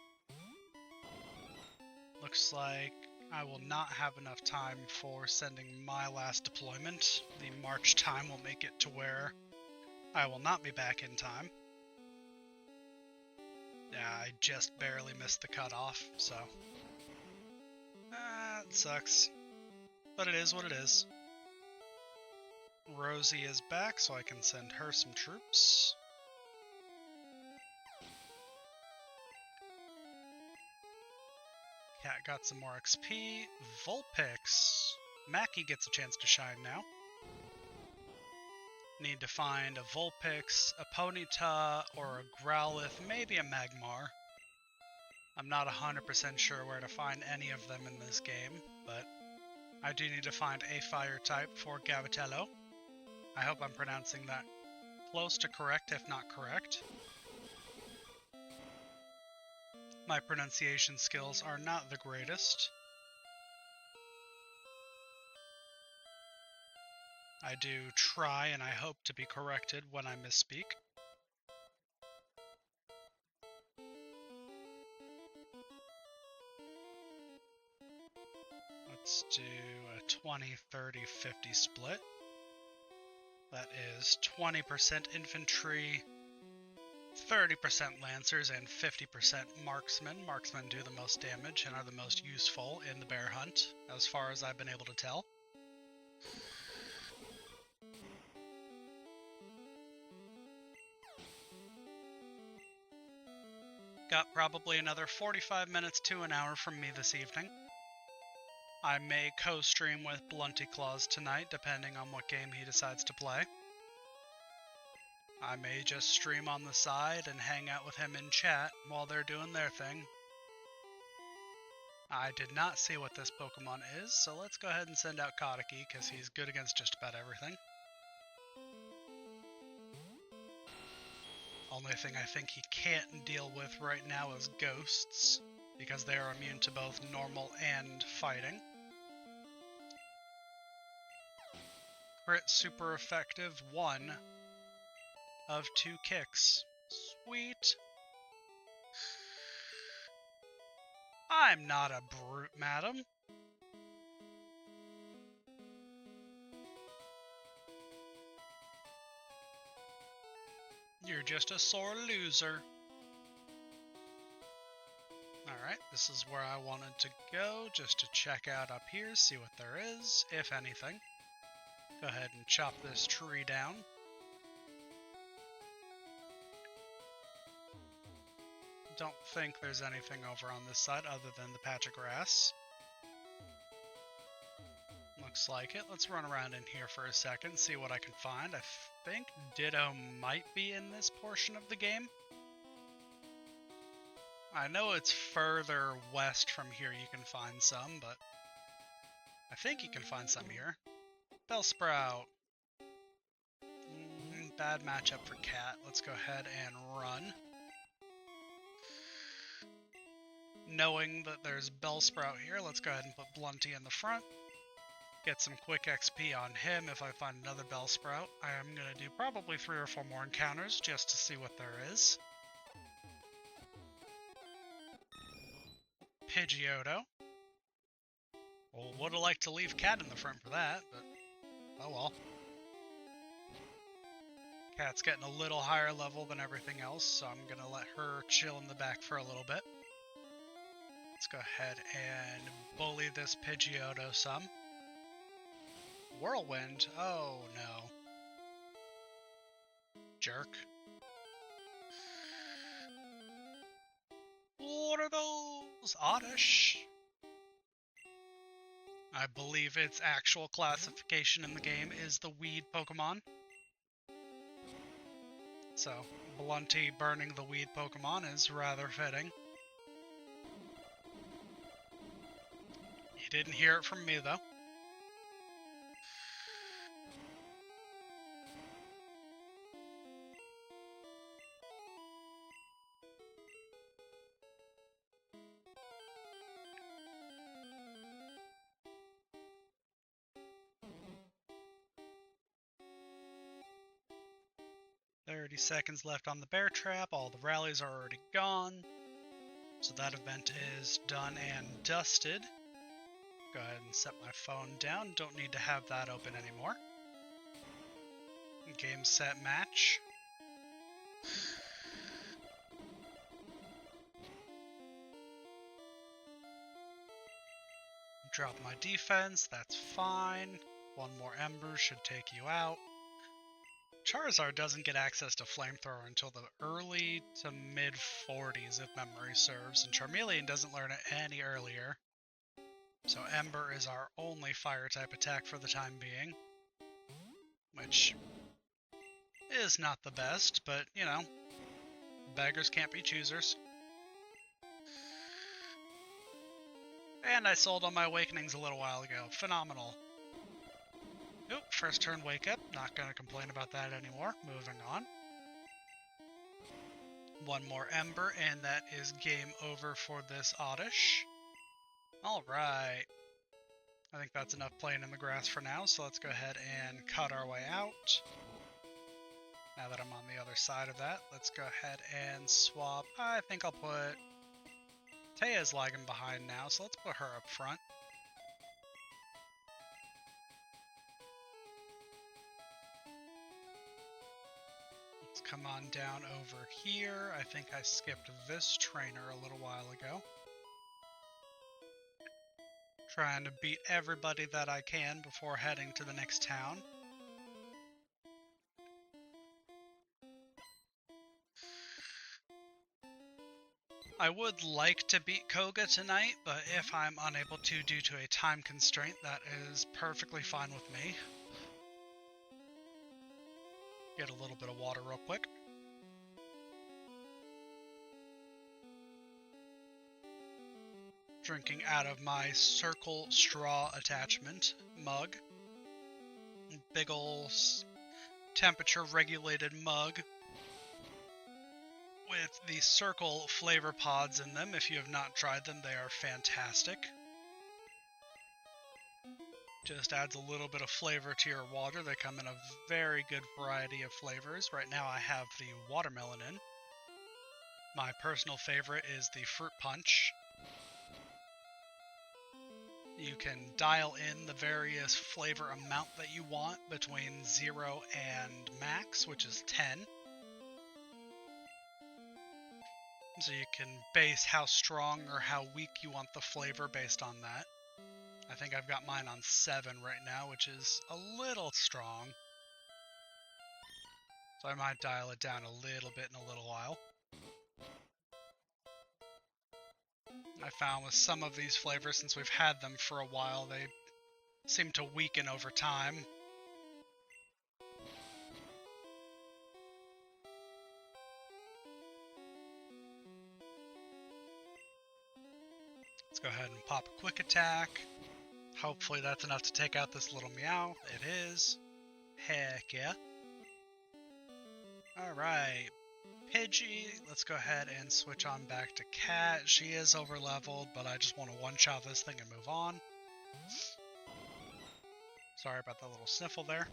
looks like I will not have enough time for sending my last deployment. The March time will make it to where I will not be back in time. Yeah, I just barely missed the cutoff, so... it sucks. But it is what it is. Rosie is back, so I can send her some troops. Cat got some more XP. Vulpix. Mackie gets a chance to shine now. Need to find a Vulpix, a Ponyta, or a Growlithe, maybe a Magmar. I'm not 100% sure where to find any of them in this game, but I do need to find a fire type for Gavitello. I hope I'm pronouncing that close to correct, if not correct. My pronunciation skills are not the greatest. I do try, and I hope to be corrected when I misspeak. Let's do a 20, 30, 50 split. That is 20% infantry, 30% lancers, and 50% marksmen. Marksmen do the most damage and are the most useful in the bear hunt, as far as I've been able to tell. Got probably another 45 minutes to an hour from me this evening. I may co-stream with Blunty Claws tonight, depending on what game he decides to play. I may just stream on the side and hang out with him in chat while they're doing their thing. I did not see what this Pokemon is, so let's go ahead and send out Kadaki, because he's good against just about everything. Only thing I think he can't deal with right now is ghosts, because they are immune to both normal and fighting. Crit super effective, 1 of 2 kicks. Sweet. I'm not a brute, madam. You're just a sore loser. Alright, this is where I wanted to go, just to check out up here, see what there is, if anything. Go ahead and chop this tree down. Don't think there's anything over on this side other than the patch of grass. Looks like it. Let's run around in here for a second, see what I can find. I think Ditto might be in this portion of the game. I know it's further west from here you can find some, but I think you can find some here. Bellsprout. Bad matchup for Cat. Let's go ahead and run. Knowing that there's Bellsprout here, let's go ahead and put Blunty in the front. Get some quick XP on him if I find another Bellsprout. I am going to do probably 3 or 4 more encounters just to see what there is. Pidgeotto. Well, would have liked to leave Cat in the front for that, but oh well. Cat's getting a little higher level than everything else, so I'm going to let her chill in the back for a little bit. Let's go ahead and bully this Pidgeotto some. Whirlwind? Oh no. Jerk. What are those? Oddish? I believe its actual classification in the game is the weed Pokemon. So, Blunty burning the weed Pokemon is rather fitting. You didn't hear it from me, though. "30 seconds left on the bear trap. All the rallies are already gone. So that event is done and dusted. Go ahead and set my phone down. Don't need to have that open anymore. Game, set, match. Drop my defense, that's fine. One more ember should take you out. Charizard doesn't get access to Flamethrower until the early to mid 40s if memory serves, and Charmeleon doesn't learn it any earlier. So Ember is our only fire type attack for the time being, which is not the best, but you know, beggars can't be choosers. And I sold on my Awakenings a little while ago. Phenomenal. Oop, first turn wake up. Not gonna complain about that anymore. Moving on. One more Ember, and that is game over for this Oddish. Alright. I think that's enough playing in the grass for now, so let's go ahead and cut our way out. Now that I'm on the other side of that, let's go ahead and swap. I think I'll put... Taya's lagging behind now, so let's put her up front. Let's come on down over here. I think I skipped this trainer a little while ago. Trying to beat everybody that I can before heading to the next town. I would like to beat Koga tonight, but if I'm unable to due to a time constraint, that is perfectly fine with me. Get a little bit of water real quick. Drinking out of my circle straw attachment mug. Big ol' temperature regulated mug with the circle flavor pods in them. If you have not tried them, they are fantastic. Just adds a little bit of flavor to your water. They come in a very good variety of flavors. Right now I have the watermelon in. My personal favorite is the fruit punch. You can dial in the various flavor amount that you want between 0 and max, which is 10. So you can base how strong or how weak you want the flavor based on that. I think I've got mine on 7 right now, which is a little strong. So I might dial it down a little bit in a little while. I found with some of these flavors, since we've had them for a while, they seem to weaken over time. Let's go ahead and pop a quick attack. Hopefully that's enough to take out this little Meow. It is. Heck yeah. Alright. Pidgey, let's go ahead and switch on back to Cat. She is over leveled, but I just want to one-shot this thing and move on. Sorry about that little sniffle there.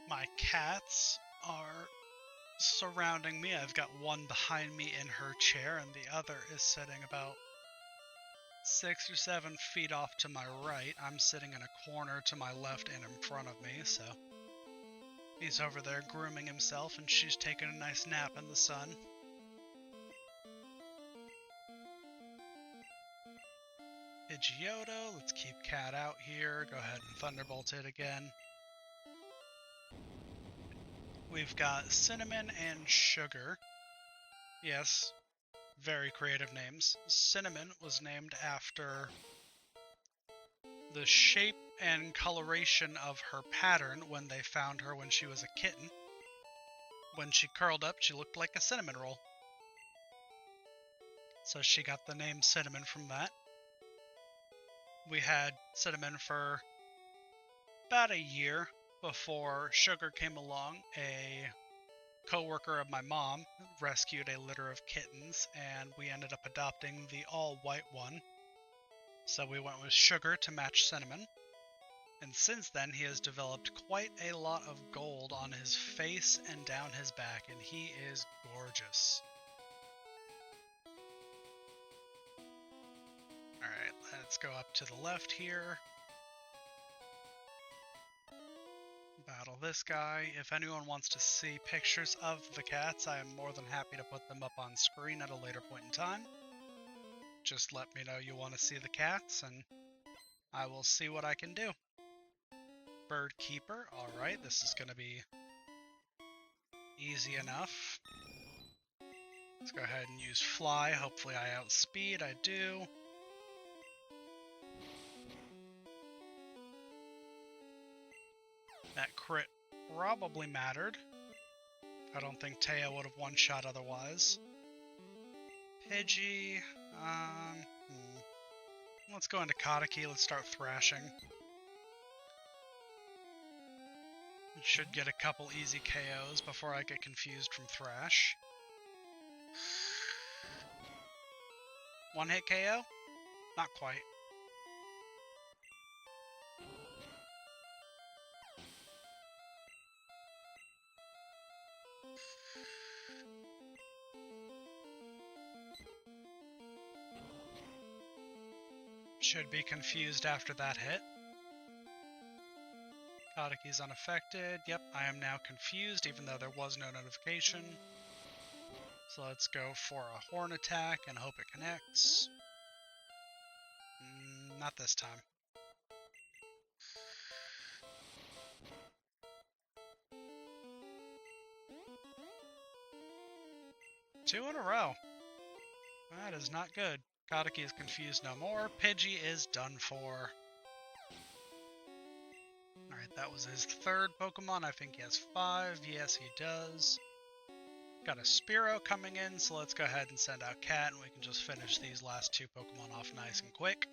My cats are surrounding me. I've got one behind me in her chair, and the other is sitting about 6 or 7 feet off to my right. I'm sitting in a corner to my left and in front of me, so he's over there grooming himself, and she's taking a nice nap in the sun. Pidgeotto, let's keep Cat out here. Go ahead and Thunderbolt it again. We've got Cinnamon and Sugar. Yes, very creative names. Cinnamon was named after the shape and coloration of her pattern when they found her when she was a kitten. When she curled up, she looked like a cinnamon roll. So she got the name Cinnamon from that. We had Cinnamon for about a year before Sugar came along. A co-worker of my mom rescued a litter of kittens, and we ended up adopting the all-white one. So we went with Sugar to match Cinnamon. And since then, he has developed quite a lot of gold on his face and down his back, and he is gorgeous. Alright, let's go up to the left here. Battle this guy. If anyone wants to see pictures of the cats, I am more than happy to put them up on screen at a later point in time. Just let me know you want to see the cats, and I will see what I can do. Bird Keeper, alright, this is going to be easy enough. Let's go ahead and use Fly. Hopefully I outspeed, I do. That crit probably mattered. I don't think Teo would have one-shot otherwise. Pidgey, let's go into Kataki, let's start thrashing. Should get a couple easy KOs before I get confused from Thrash. One hit KO? Not quite. Should be confused after that hit. Kataki's unaffected. Yep, I am now confused even though there was no notification. So let's go for a horn attack and hope it connects. Not this time. Two in a row. That is not good. Kataki is confused no more. Pidgey is done for. Alright, that was his third Pokemon. I think he has 5. Yes, he does. Got a Spearow coming in, so let's go ahead and send out Cat, and we can just finish these last 2 Pokemon off nice and quick.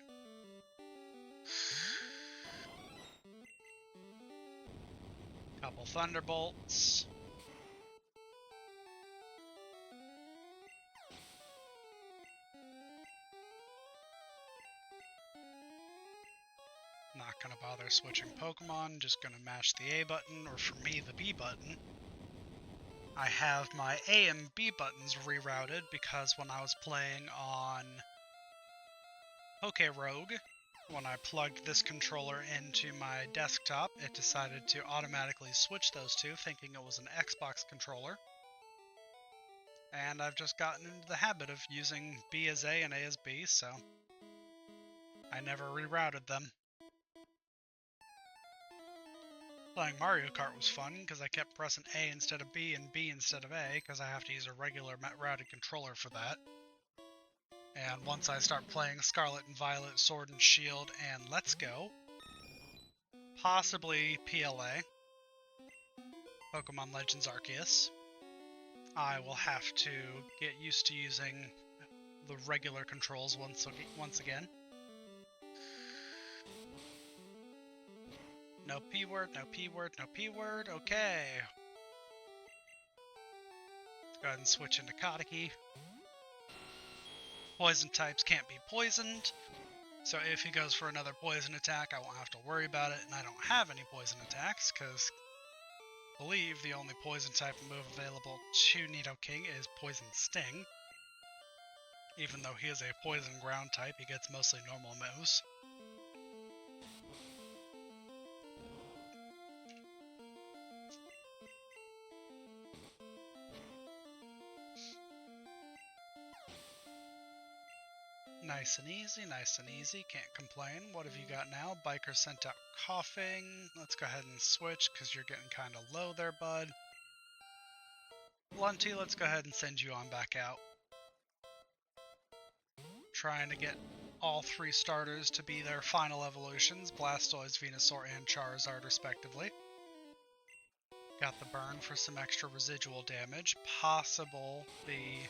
Couple Thunderbolts. Not gonna bother switching Pokemon, just gonna mash the A button, or for me, the B button. I have my A and B buttons rerouted because when I was playing on Rogue, when I plugged this controller into my desktop, it decided to automatically switch those two, thinking it was an Xbox controller. And I've just gotten into the habit of using B as A and A as B, so I never rerouted them. Playing Mario Kart was fun, because I kept pressing A instead of B and B instead of A, because I have to use a regular routed controller for that. And once I start playing Scarlet and Violet, Sword and Shield, and Let's Go, possibly PLA, Pokemon Legends Arceus, I will have to get used to using the regular controls once again. No P word, no P word, no P word, okay. Let's go ahead and switch into Kataki. Poison types can't be poisoned, so if he goes for another poison attack, I won't have to worry about it, and I don't have any poison attacks, because I believe the only poison type move available to Nidoking is Poison Sting. Even though he is a poison ground type, he gets mostly normal moves. Nice and easy, nice and easy. Can't complain. What have you got now? Biker sent out coughing. Let's go ahead and switch because you're getting kind of low there, bud. Blunty, let's go ahead and send you on back out. Trying to get all 3 starters to be their final evolutions. Blastoise, Venusaur, and Charizard respectively. Got the burn for some extra residual damage. Possible the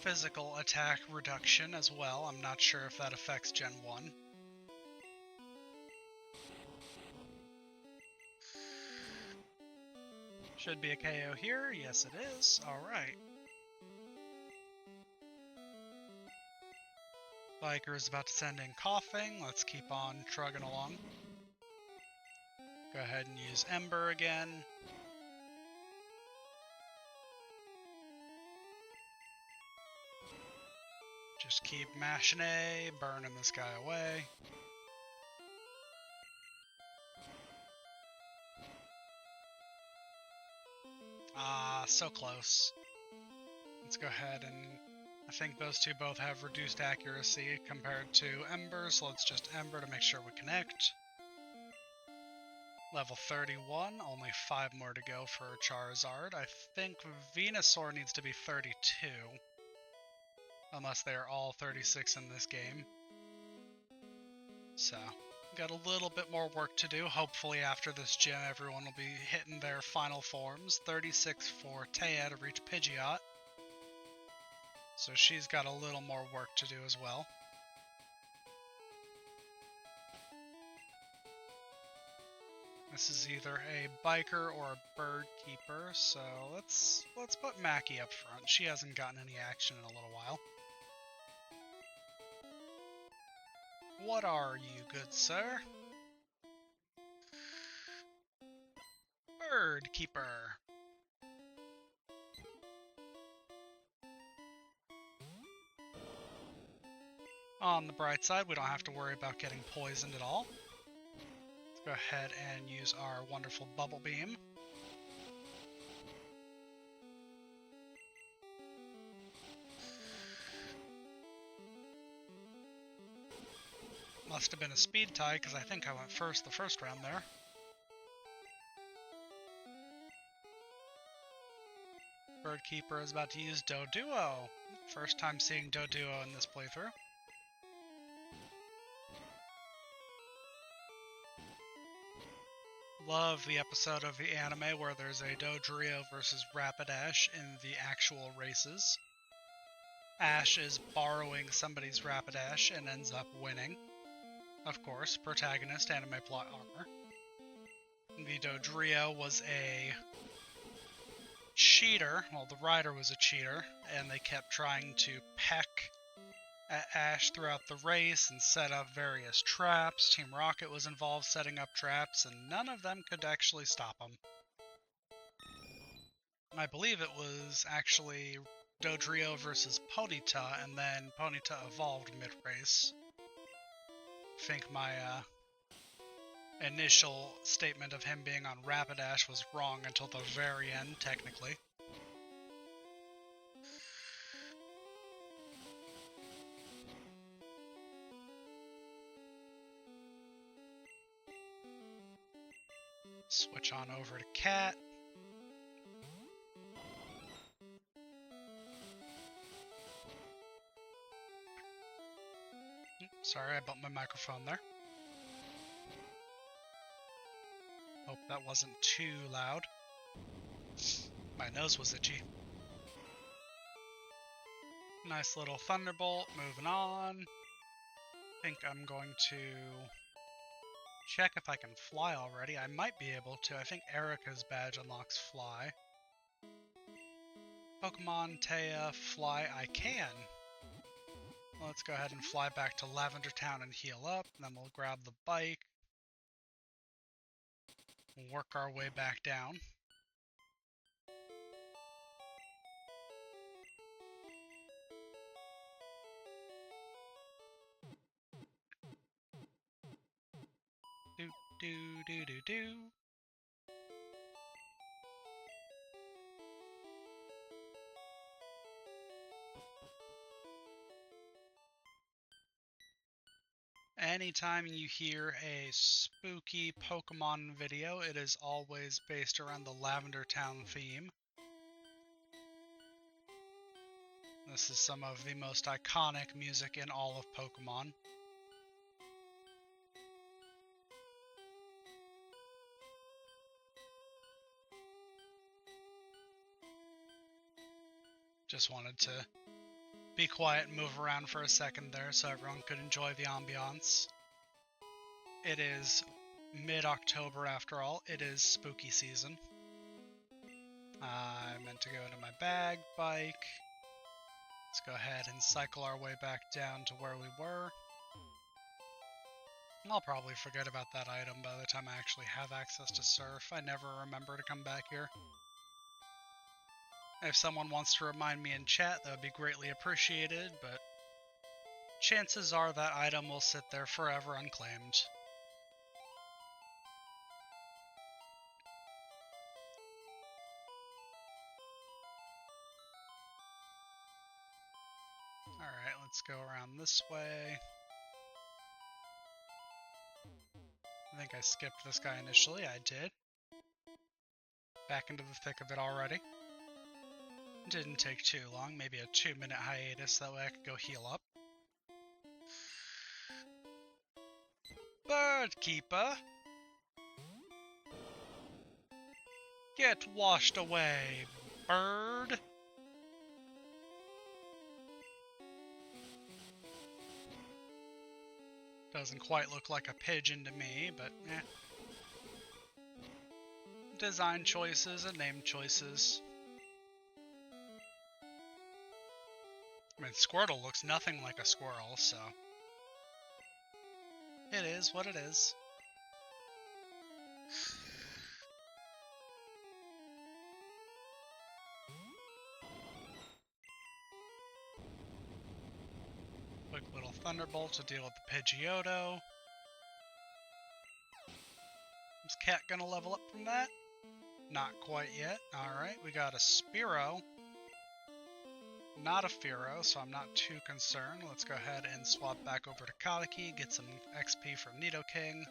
physical attack reduction as well. I'm not sure if that affects Gen 1. Should be a KO here. Yes, it is. Alright. Biker is about to send in coughing. Let's keep on trugging along. Go ahead and use Ember again. Just keep mashing A, burning this guy away. Ah, so close. Let's go ahead and... I think those two both have reduced accuracy compared to Ember, so let's just Ember to make sure we connect. Level 31, only 5 more to go for Charizard. I think Venusaur needs to be 32. Unless they are all 36 in this game. So, got a little bit more work to do. Hopefully after this gym everyone will be hitting their final forms. 36 for Taya to reach Pidgeot. So she's got a little more work to do as well. This is either a biker or a bird keeper, so let's put Mackie up front. She hasn't gotten any action in a little while. What are you, good sir? Bird keeper. On the bright side, we don't have to worry about getting poisoned at all. Let's go ahead and use our wonderful Bubble Beam. Must have been a speed tie, because I think I went first the first round there. Birdkeeper is about to use Doduo. First time seeing Doduo in this playthrough. Love the episode of the anime where there's a Dodrio versus Rapidash in the actual races. Ash is borrowing somebody's Rapidash and ends up winning. Of course, protagonist, anime plot armor. The Dodrio was a cheater. Well, the rider was a cheater, and they kept trying to peck at Ash throughout the race and set up various traps. Team Rocket was involved setting up traps, and none of them could actually stop him. I believe it was actually Dodrio versus Ponyta, and then Ponyta evolved mid-race. I think my initial statement of him being on Rapidash was wrong until the very end, technically. Switch on over to Cat. Sorry, I bumped my microphone there. Hope that wasn't too loud. My nose was itchy. Nice little Thunderbolt, moving on. I think I'm going to check if I can fly already. I might be able to. I think Erica's badge unlocks fly. Pokemon Taya, fly, I can. Let's go ahead and fly back to Lavender Town and heal up, and then we'll grab the bike. We'll work our way back down. Do do do do do. Anytime you hear a spooky Pokemon video, it is always based around the Lavender Town theme. This is some of the most iconic music in all of Pokemon. Just wanted to be quiet and move around for a second there so everyone could enjoy the ambiance. It is mid-October after all. It is spooky season. I meant to go into my bag, bike. Let's go ahead and cycle our way back down to where we were. I'll probably forget about that item by the time I actually have access to Surf. I never remember to come back here. If someone wants to remind me in chat, that would be greatly appreciated, but chances are that item will sit there forever unclaimed. Alright, let's go around this way. I think I skipped this guy initially. I did. Back into the thick of it already. Didn't take too long, maybe a 2-minute hiatus, that way I could go heal up. Bird Keeper! Get washed away, bird! Doesn't quite look like a pigeon to me, but eh. Design choices and name choices. I mean, Squirtle looks nothing like a squirrel, so it is what it is. Quick little Thunderbolt to deal with the Pidgeotto. Is Cat gonna level up from that? Not quite yet. Alright, we got a Spearow. Not a Fearow, so I'm not too concerned. Let's go ahead and swap back over to Kadaki, get some XP from Nidoking.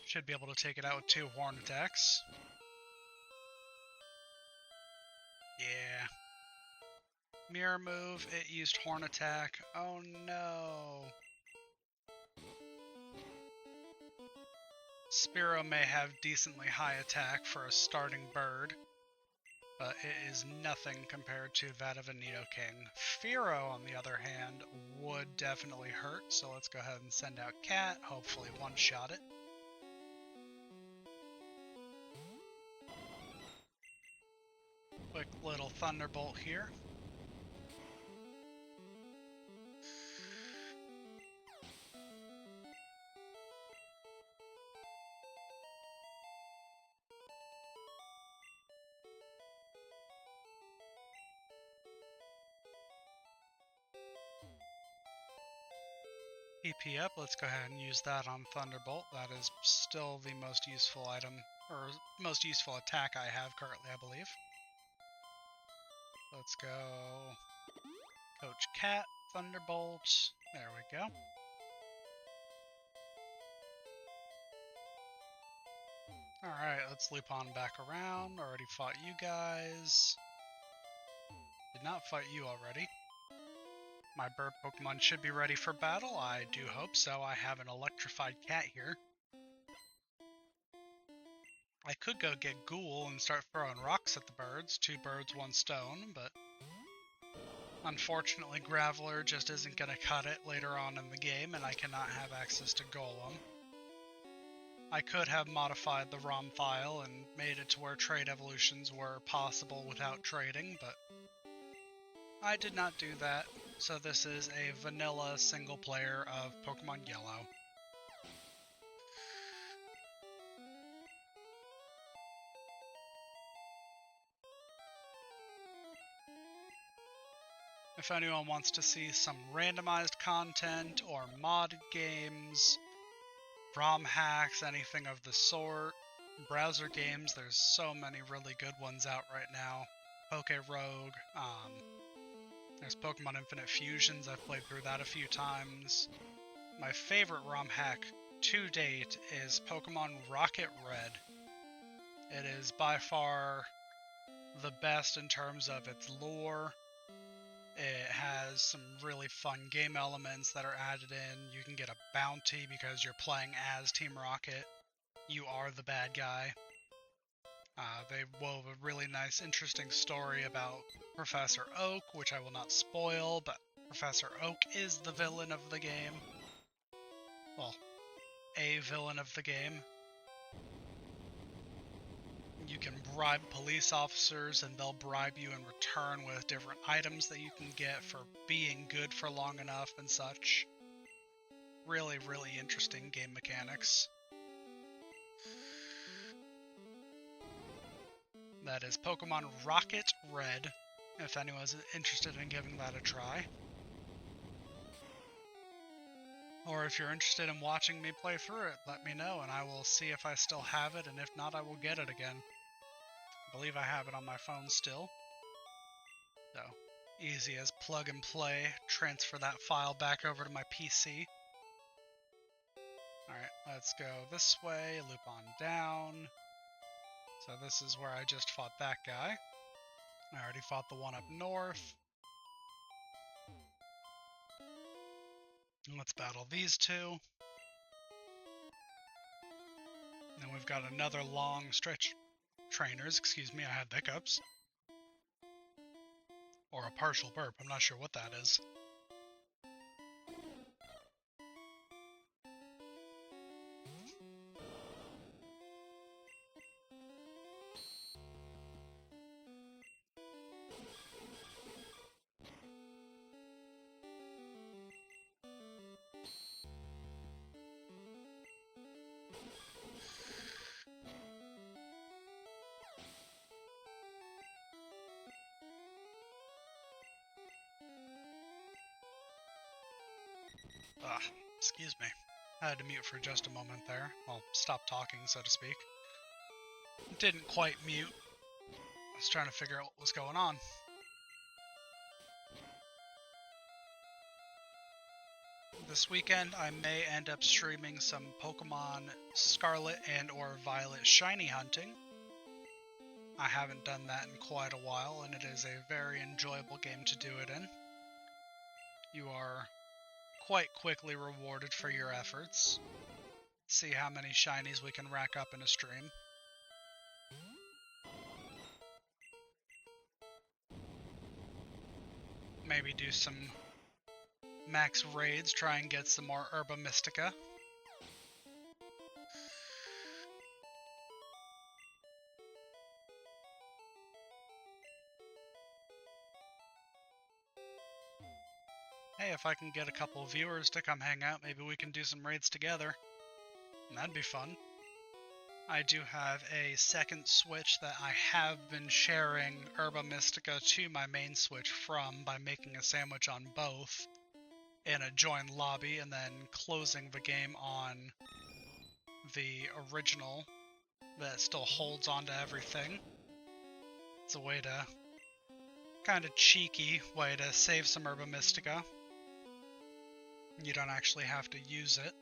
Should be able to take it out with 2 Horn attacks. Yeah. Mirror move, it used Horn attack. Oh no. Spearow may have decently high attack for a starting bird, but it is nothing compared to that of a Nidoking. Fearow, on the other hand, would definitely hurt, so let's go ahead and send out Cat, hopefully one-shot it. Quick little Thunderbolt here. EP up, let's go ahead and use that on Thunderbolt. That is still the most useful item, or most useful attack I have currently, I believe. Let's go Coach Cat, Thunderbolt, there we go. Alright, let's loop on back around. Already fought you guys. Did not fight you already. My bird Pokemon should be ready for battle. I do hope so. I have an electrified cat here. I could go get Ghoul and start throwing rocks at the birds. 2 birds, 1 stone, but unfortunately Graveler just isn't going to cut it later on in the game, and I cannot have access to Golem. I could have modified the ROM file and made it to where trade evolutions were possible without trading, but I did not do that. So this is a vanilla single player of Pokemon Yellow. If anyone wants to see some randomized content or modded games, ROM hacks, anything of the sort, browser games, there's so many really good ones out right now. Pokerogue, there's Pokemon Infinite Fusions, I've played through that a few times. My favorite ROM hack to date is Pokemon Rocket Red. It is by far the best in terms of its lore. It has some really fun game elements that are added in. You can get a bounty because you're playing as Team Rocket. You are the bad guy. They wove a really nice, interesting story about Professor Oak, which I will not spoil, but Professor Oak is the villain of the game. Well, a villain of the game. You can bribe police officers, and they'll bribe you in return with different items that you can get for being good for long enough and such. Really, really interesting game mechanics. That is Pokemon Rocket Red, if anyone's interested in giving that a try. Or if you're interested in watching me play through it, let me know and I will see if I still have it, and if not, I will get it again. I believe I have it on my phone still. So, easy as plug and play, transfer that file back over to my PC. Alright, let's go this way, loop on down. So this is where I just fought that guy. I already fought the one up north. Let's battle these two. Then we've got another long stretch. Trainers, excuse me, I had hiccups. Or a partial burp, I'm not sure what that is. Excuse me. I had to mute for just a moment there. Well, stop talking, so to speak. Didn't quite mute. I was trying to figure out what was going on. This weekend, I may end up streaming some Pokemon Scarlet and or Violet shiny hunting. I haven't done that in quite a while, and it is a very enjoyable game to do it in. You are quite quickly rewarded for your efforts. See how many shinies we can rack up in a stream. Maybe do some max raids, try and get some more Herba Mystica. Hey, if I can get a couple of viewers to come hang out, maybe we can do some raids together. And that'd be fun. I do have a second Switch that I have been sharing Herba Mystica to my main Switch from by making a sandwich on both in a join lobby and then closing the game on the original that still holds onto everything. It's a way to, kind of cheeky way to save some Herba Mystica. You don't actually have to use it.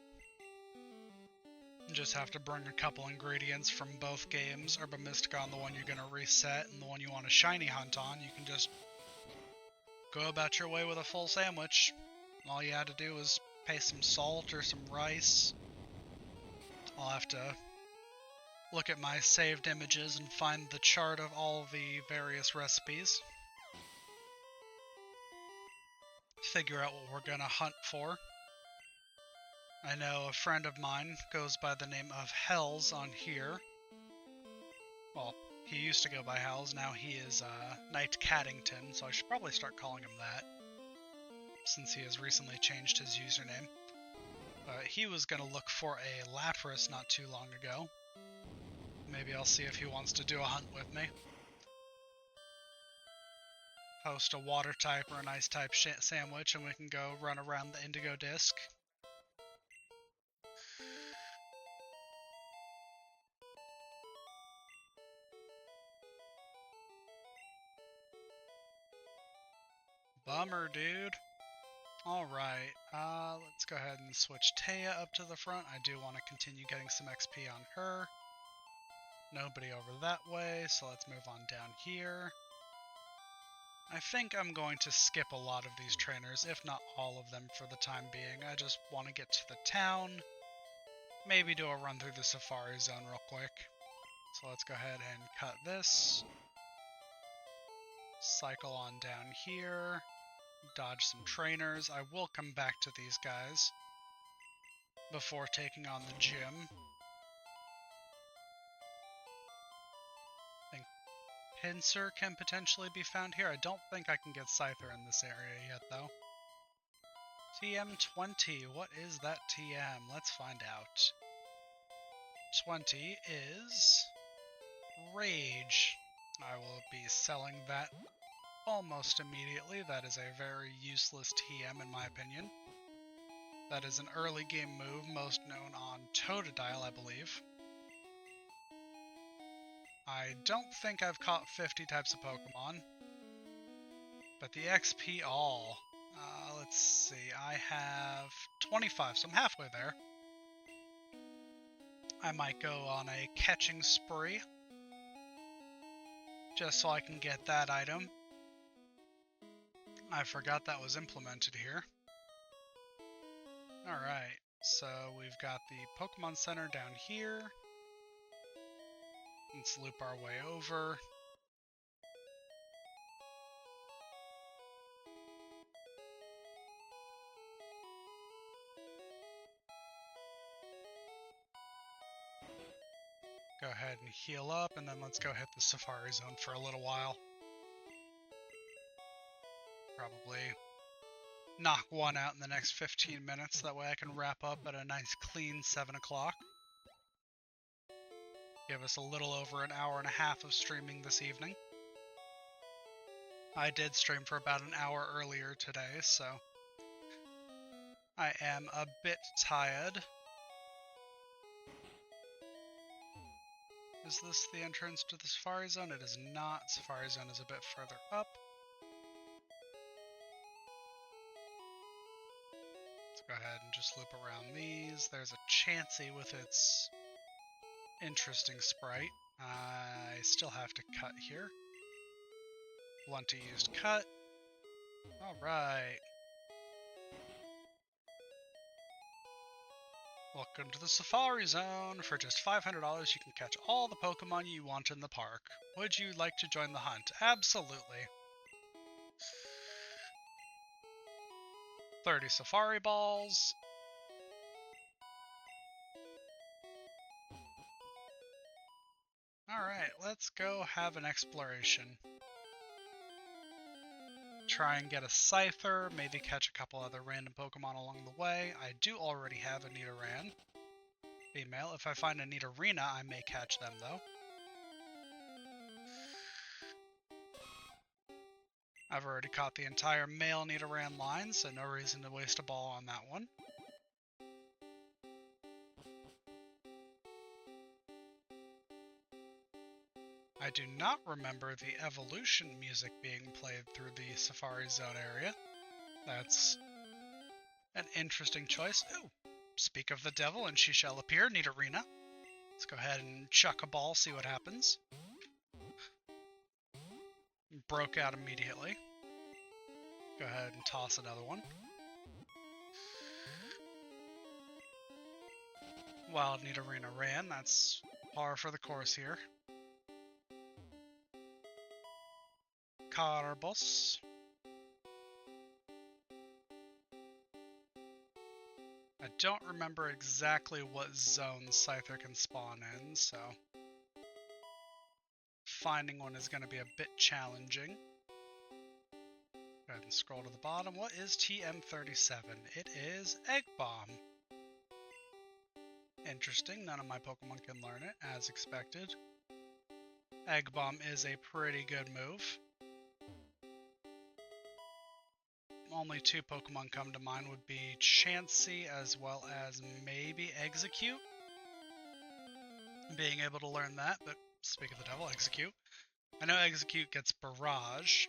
You just have to bring a couple ingredients from both games, Herba Mystica on the one you're going to reset and the one you want to shiny hunt on. You can just go about your way with a full sandwich. All you had to do was pay some salt or some rice. I'll have to look at my saved images and find the chart of all the various recipes. Figure out what we're gonna hunt for. I know a friend of mine goes by the name of Hells on here. Well, he used to go by Hells, now he is Knight Caddington, so I should probably start calling him that, since he has recently changed his username. But he was gonna look for a Lapras not too long ago. Maybe I'll see if he wants to do a hunt with me. Post a water type or an ice type sandwich and we can go run around the Indigo Disc. Bummer, dude. Alright, let's go ahead and switch Taya up to the front. I do want to continue getting some XP on her. Nobody over that way, so let's move on down here. I think I'm going to skip a lot of these trainers, if not all of them for the time being. I just want to get to the town, maybe do a run through the Safari Zone real quick. So let's go ahead and cut this. Cycle on down here. Dodge some trainers. I will come back to these guys before taking on the gym. I think Pinsir can potentially be found here. I don't think I can get Scyther in this area yet, though. TM20. What is that TM? Let's find out. 20 is Rage. I will be selling that almost immediately. That is a very useless TM in my opinion. That is an early game move, most known on Totodile, I believe. I don't think I've caught 50 types of Pokemon, but the XP all. Let's see, I have 25, so I'm halfway there. I might go on a catching spree, just so I can get that item. I forgot that was implemented here. Alright, so we've got the Pokemon Center down here. Let's loop our way over. Go ahead and heal up, and then let's go hit the Safari Zone for a little while. Probably knock one out in the next 15 minutes, that way I can wrap up at a nice clean 7 o'clock. Give us a little over an hour and a half of streaming this evening. I did stream for about an hour earlier today, so I am a bit tired. Is this the entrance to the Safari Zone? It is not. Safari Zone is a bit further up. Let's go ahead and just loop around these. There's a Chansey with its interesting sprite. I still have to cut here. Blunty used cut. Alright. Welcome to the Safari Zone. For just $500, you can catch all the Pokemon you want in the park. Would you like to join the hunt? Absolutely. 30 Safari Balls. Alright, let's go have an exploration. Try and get a Scyther, maybe catch a couple other random Pokemon along the way. I do already have a Nidoran. Female. If I find a Nidorina, I may catch them, though. I've already caught the entire male Nidoran line, so no reason to waste a ball on that one. I do not remember the evolution music being played through the Safari Zone area. That's an interesting choice. Ooh, speak of the devil and she shall appear, Nidorina. Let's go ahead and chuck a ball, see what happens. Broke out immediately. Go ahead and toss another one. Wild Nidorina ran, that's par for the course here. Carbos. I don't remember exactly what zone Scyther can spawn in, so finding one is going to be a bit challenging. Go ahead and scroll to the bottom. What is TM37? It is Egg Bomb. Interesting, none of my Pokemon can learn it, as expected. Egg Bomb is a pretty good move. Only two Pokemon come to mind would be Chansey as well as maybe Execute. Being able to learn that, but speak of the devil, Execute. I know Execute gets Barrage.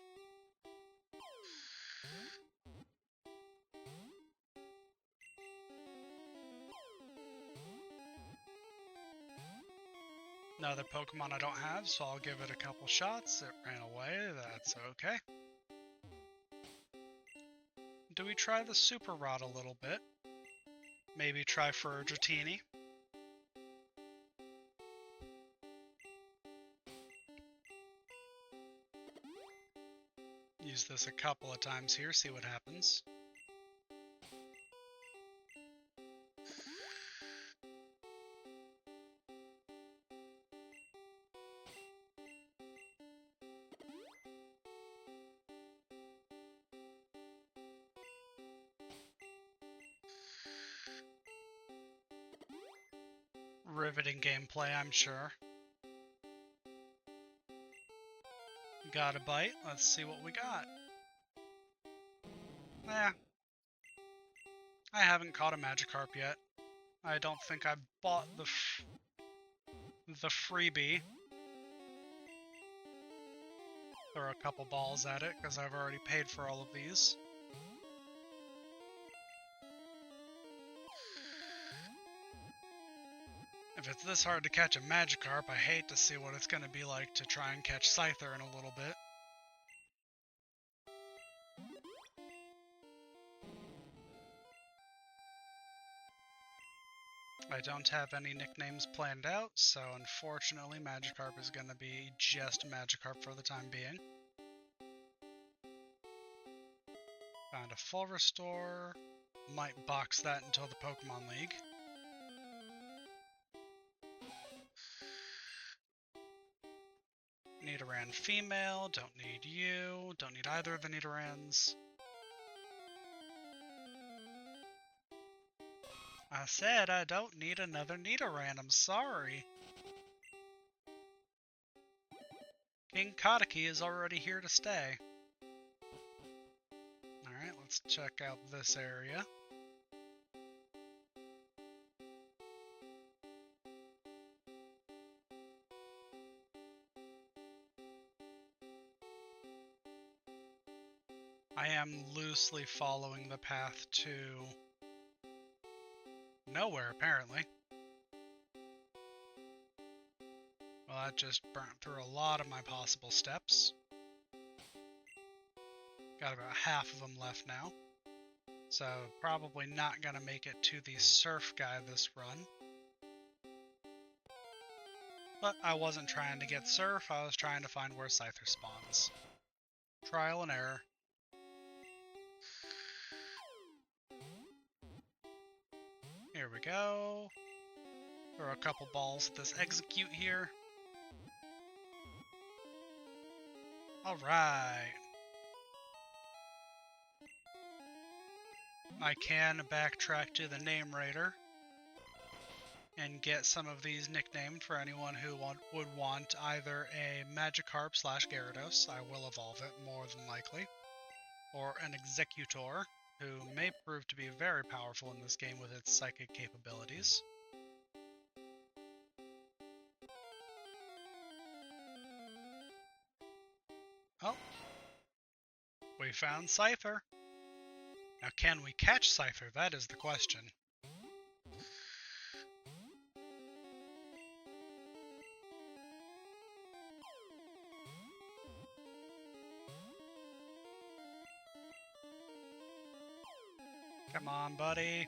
Another Pokemon I don't have, so I'll give it a couple shots. It ran away, that's okay. Do we try the Super Rod a little bit? Maybe try for Dratini. Use this a couple of times here, see what happens. Riveting gameplay, I'm sure. Got a bite. Let's see what we got. Eh. I haven't caught a Magikarp yet. I don't think I bought the freebie. Throw a couple balls at it, because I've already paid for all of these. If it's this hard to catch a Magikarp, I hate to see what it's going to be like to try and catch Scyther in a little bit. I don't have any nicknames planned out, so unfortunately Magikarp is going to be just Magikarp for the time being. Found a full restore. Might box that until the Pokemon League. Nidoran female, don't need you, don't need either of the Nidorans. I said I don't need another Nidoran, I'm sorry. King Kadaki is already here to stay. Alright, let's check out this area. I am loosely following the path to nowhere, apparently. Well, that just burnt through a lot of my possible steps. Got about half of them left now. So, probably not gonna make it to the surf guy this run. But I wasn't trying to get surf, I was trying to find where Scyther spawns. Trial and error. Here we go. Throw a couple balls at this execute here. Alright. I can backtrack to the name raider and get some of these nicknamed for anyone who would want either a Magikarp / Gyarados, I will evolve it more than likely, or an Executor, who may prove to be very powerful in this game with its psychic capabilities. Oh, we found Scyther. Now can we catch Scyther? That is the question. Come on, buddy.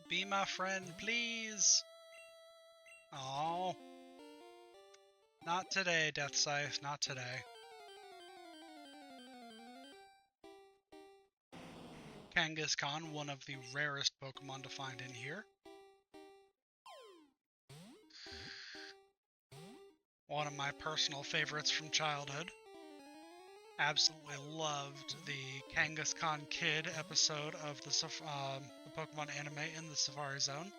Be my friend, please. Oh, not today, Death Scythe, not today. Kangaskhan, one of the rarest Pokemon to find in here. One of my personal favorites from childhood. Absolutely loved the Kangaskhan Kid episode of the Pokemon anime in the Safari Zone.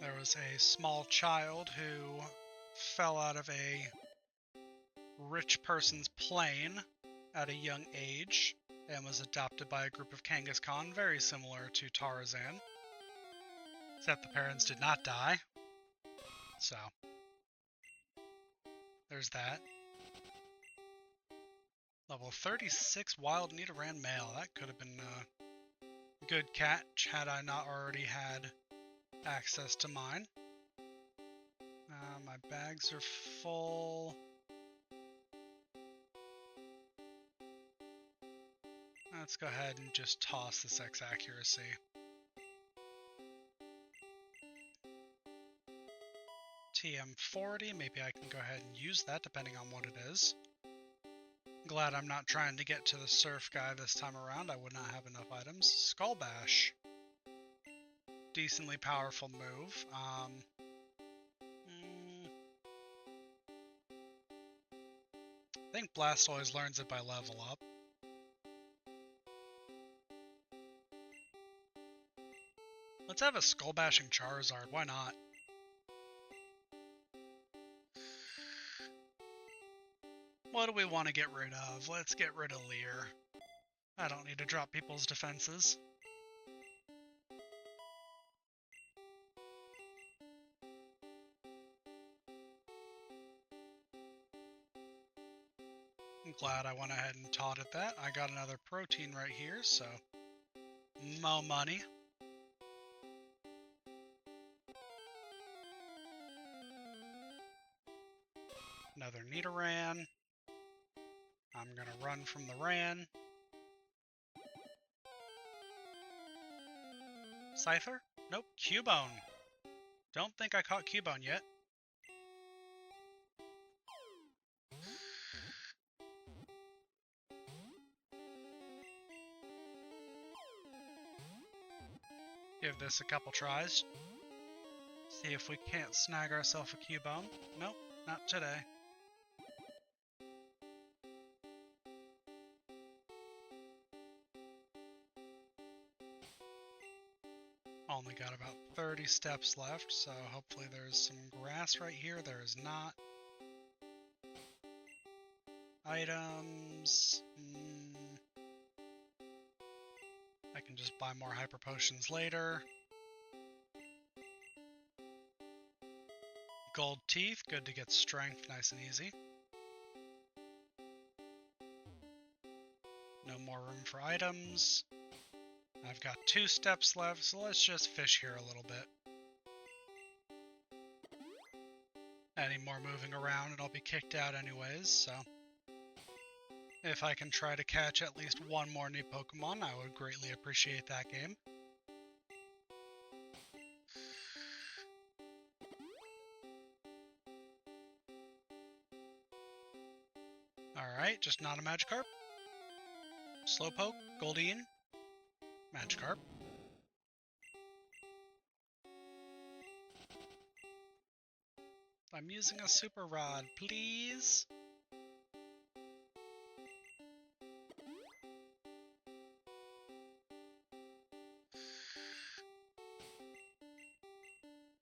There was a small child who fell out of a rich person's plane at a young age and was adopted by a group of Kangaskhan, very similar to Tarzan. Except the parents did not die. So, there's that. Level 36 Wild Nidoran Male. That could have been a good catch had I not already had access to mine. My bags are full. Let's go ahead and just toss this X accuracy. TM40, maybe I can go ahead and use that depending on what it is. Glad I'm not trying to get to the surf guy this time around, I would not have enough items. Skull Bash. Decently powerful move. I think Blastoise learns it by level up. Let's have a skull-bashing Charizard, why not? What do we want to get rid of? Let's get rid of Leer. I don't need to drop people's defenses. I'm glad I went ahead and taught it that. I got another protein right here, so mo money. Another Nidoran. I'm gonna run from the Ran. Scyther? Nope, Cubone. Don't think I caught Cubone yet. Give this a couple tries. See if we can't snag ourselves a Cubone. Nope, not today. Only got about 30 steps left, so hopefully there's some grass right here. There is not. Items. I can just buy more hyper potions later. Gold teeth, good to get strength nice and easy. No more room for items. I've got 2 steps left, so let's just fish here a little bit. Any more moving around and I'll be kicked out anyways, so if I can try to catch at least one more new Pokemon, I would greatly appreciate that game. Alright, just not a Magikarp. Slowpoke, Goldeen, Magikarp. I'm using a Super Rod, please.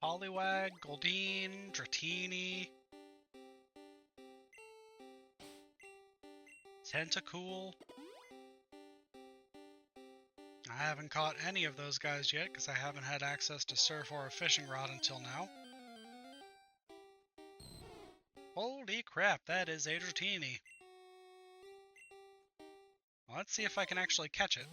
Poliwag, Goldeen, Dratini, Tentacool. I haven't caught any of those guys yet because I haven't had access to Surf or a fishing rod until now. Holy crap, that is a Dratini. Well, let's see if I can actually catch it.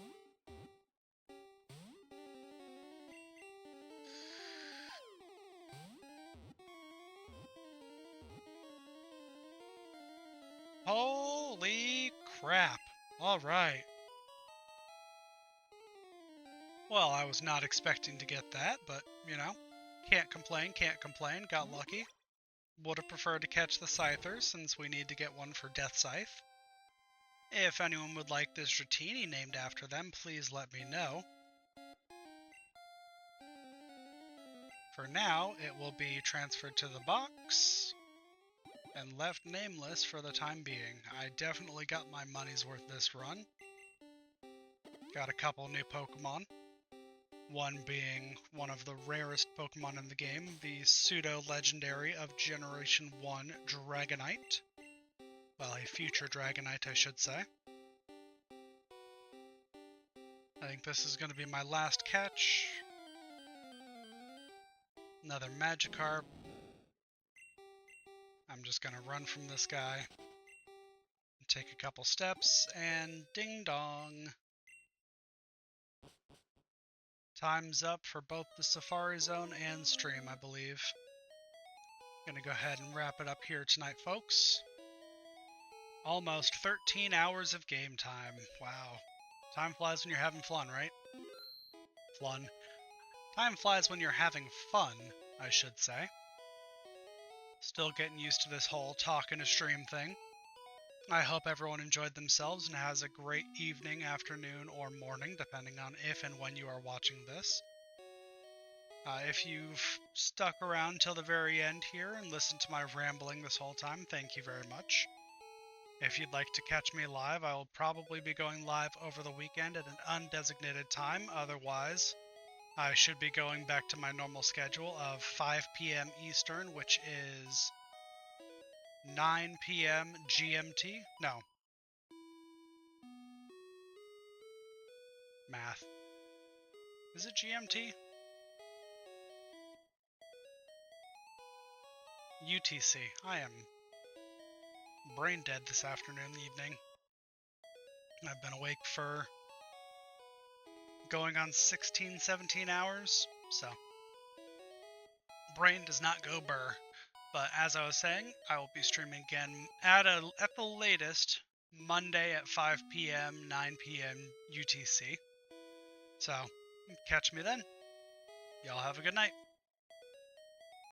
Holy crap. Alright. Well, I was not expecting to get that, but, you know, can't complain, got lucky. Would have preferred to catch the Scyther, since we need to get one for Death Scythe. If anyone would like this Dratini named after them, please let me know. For now, it will be transferred to the box, and left nameless for the time being. I definitely got my money's worth this run. Got a couple new Pokemon. One being one of the rarest Pokemon in the game, the pseudo-legendary of Generation 1 Dragonite. Well, a future Dragonite, I should say. I think this is going to be my last catch. Another Magikarp. I'm just going to run from this guy. Take a couple steps, and ding dong. Time's up for both the Safari Zone and stream, I believe. Gonna go ahead and wrap it up here tonight, folks. Almost 13 hours of game time. Wow. Time flies when you're having fun, right? Fun. Time flies when you're having fun, I should say. Still getting used to this whole talking to stream thing. I hope everyone enjoyed themselves and has a great evening, afternoon, or morning, depending on if and when you are watching this. If you've stuck around till the very end here and listened to my rambling this whole time, thank you very much. If you'd like to catch me live, I will probably be going live over the weekend at an undesignated time. Otherwise, I should be going back to my normal schedule of 5 p.m. Eastern, which is 9 p.m. GMT. No. Math. Is it GMT? UTC. I am brain dead this afternoon, evening. I've been awake for going on 16, 17 hours, so brain does not go burr. But as I was saying, I will be streaming again at the latest Monday at 5 p.m., 9 p.m. UTC. So, catch me then. Y'all have a good night.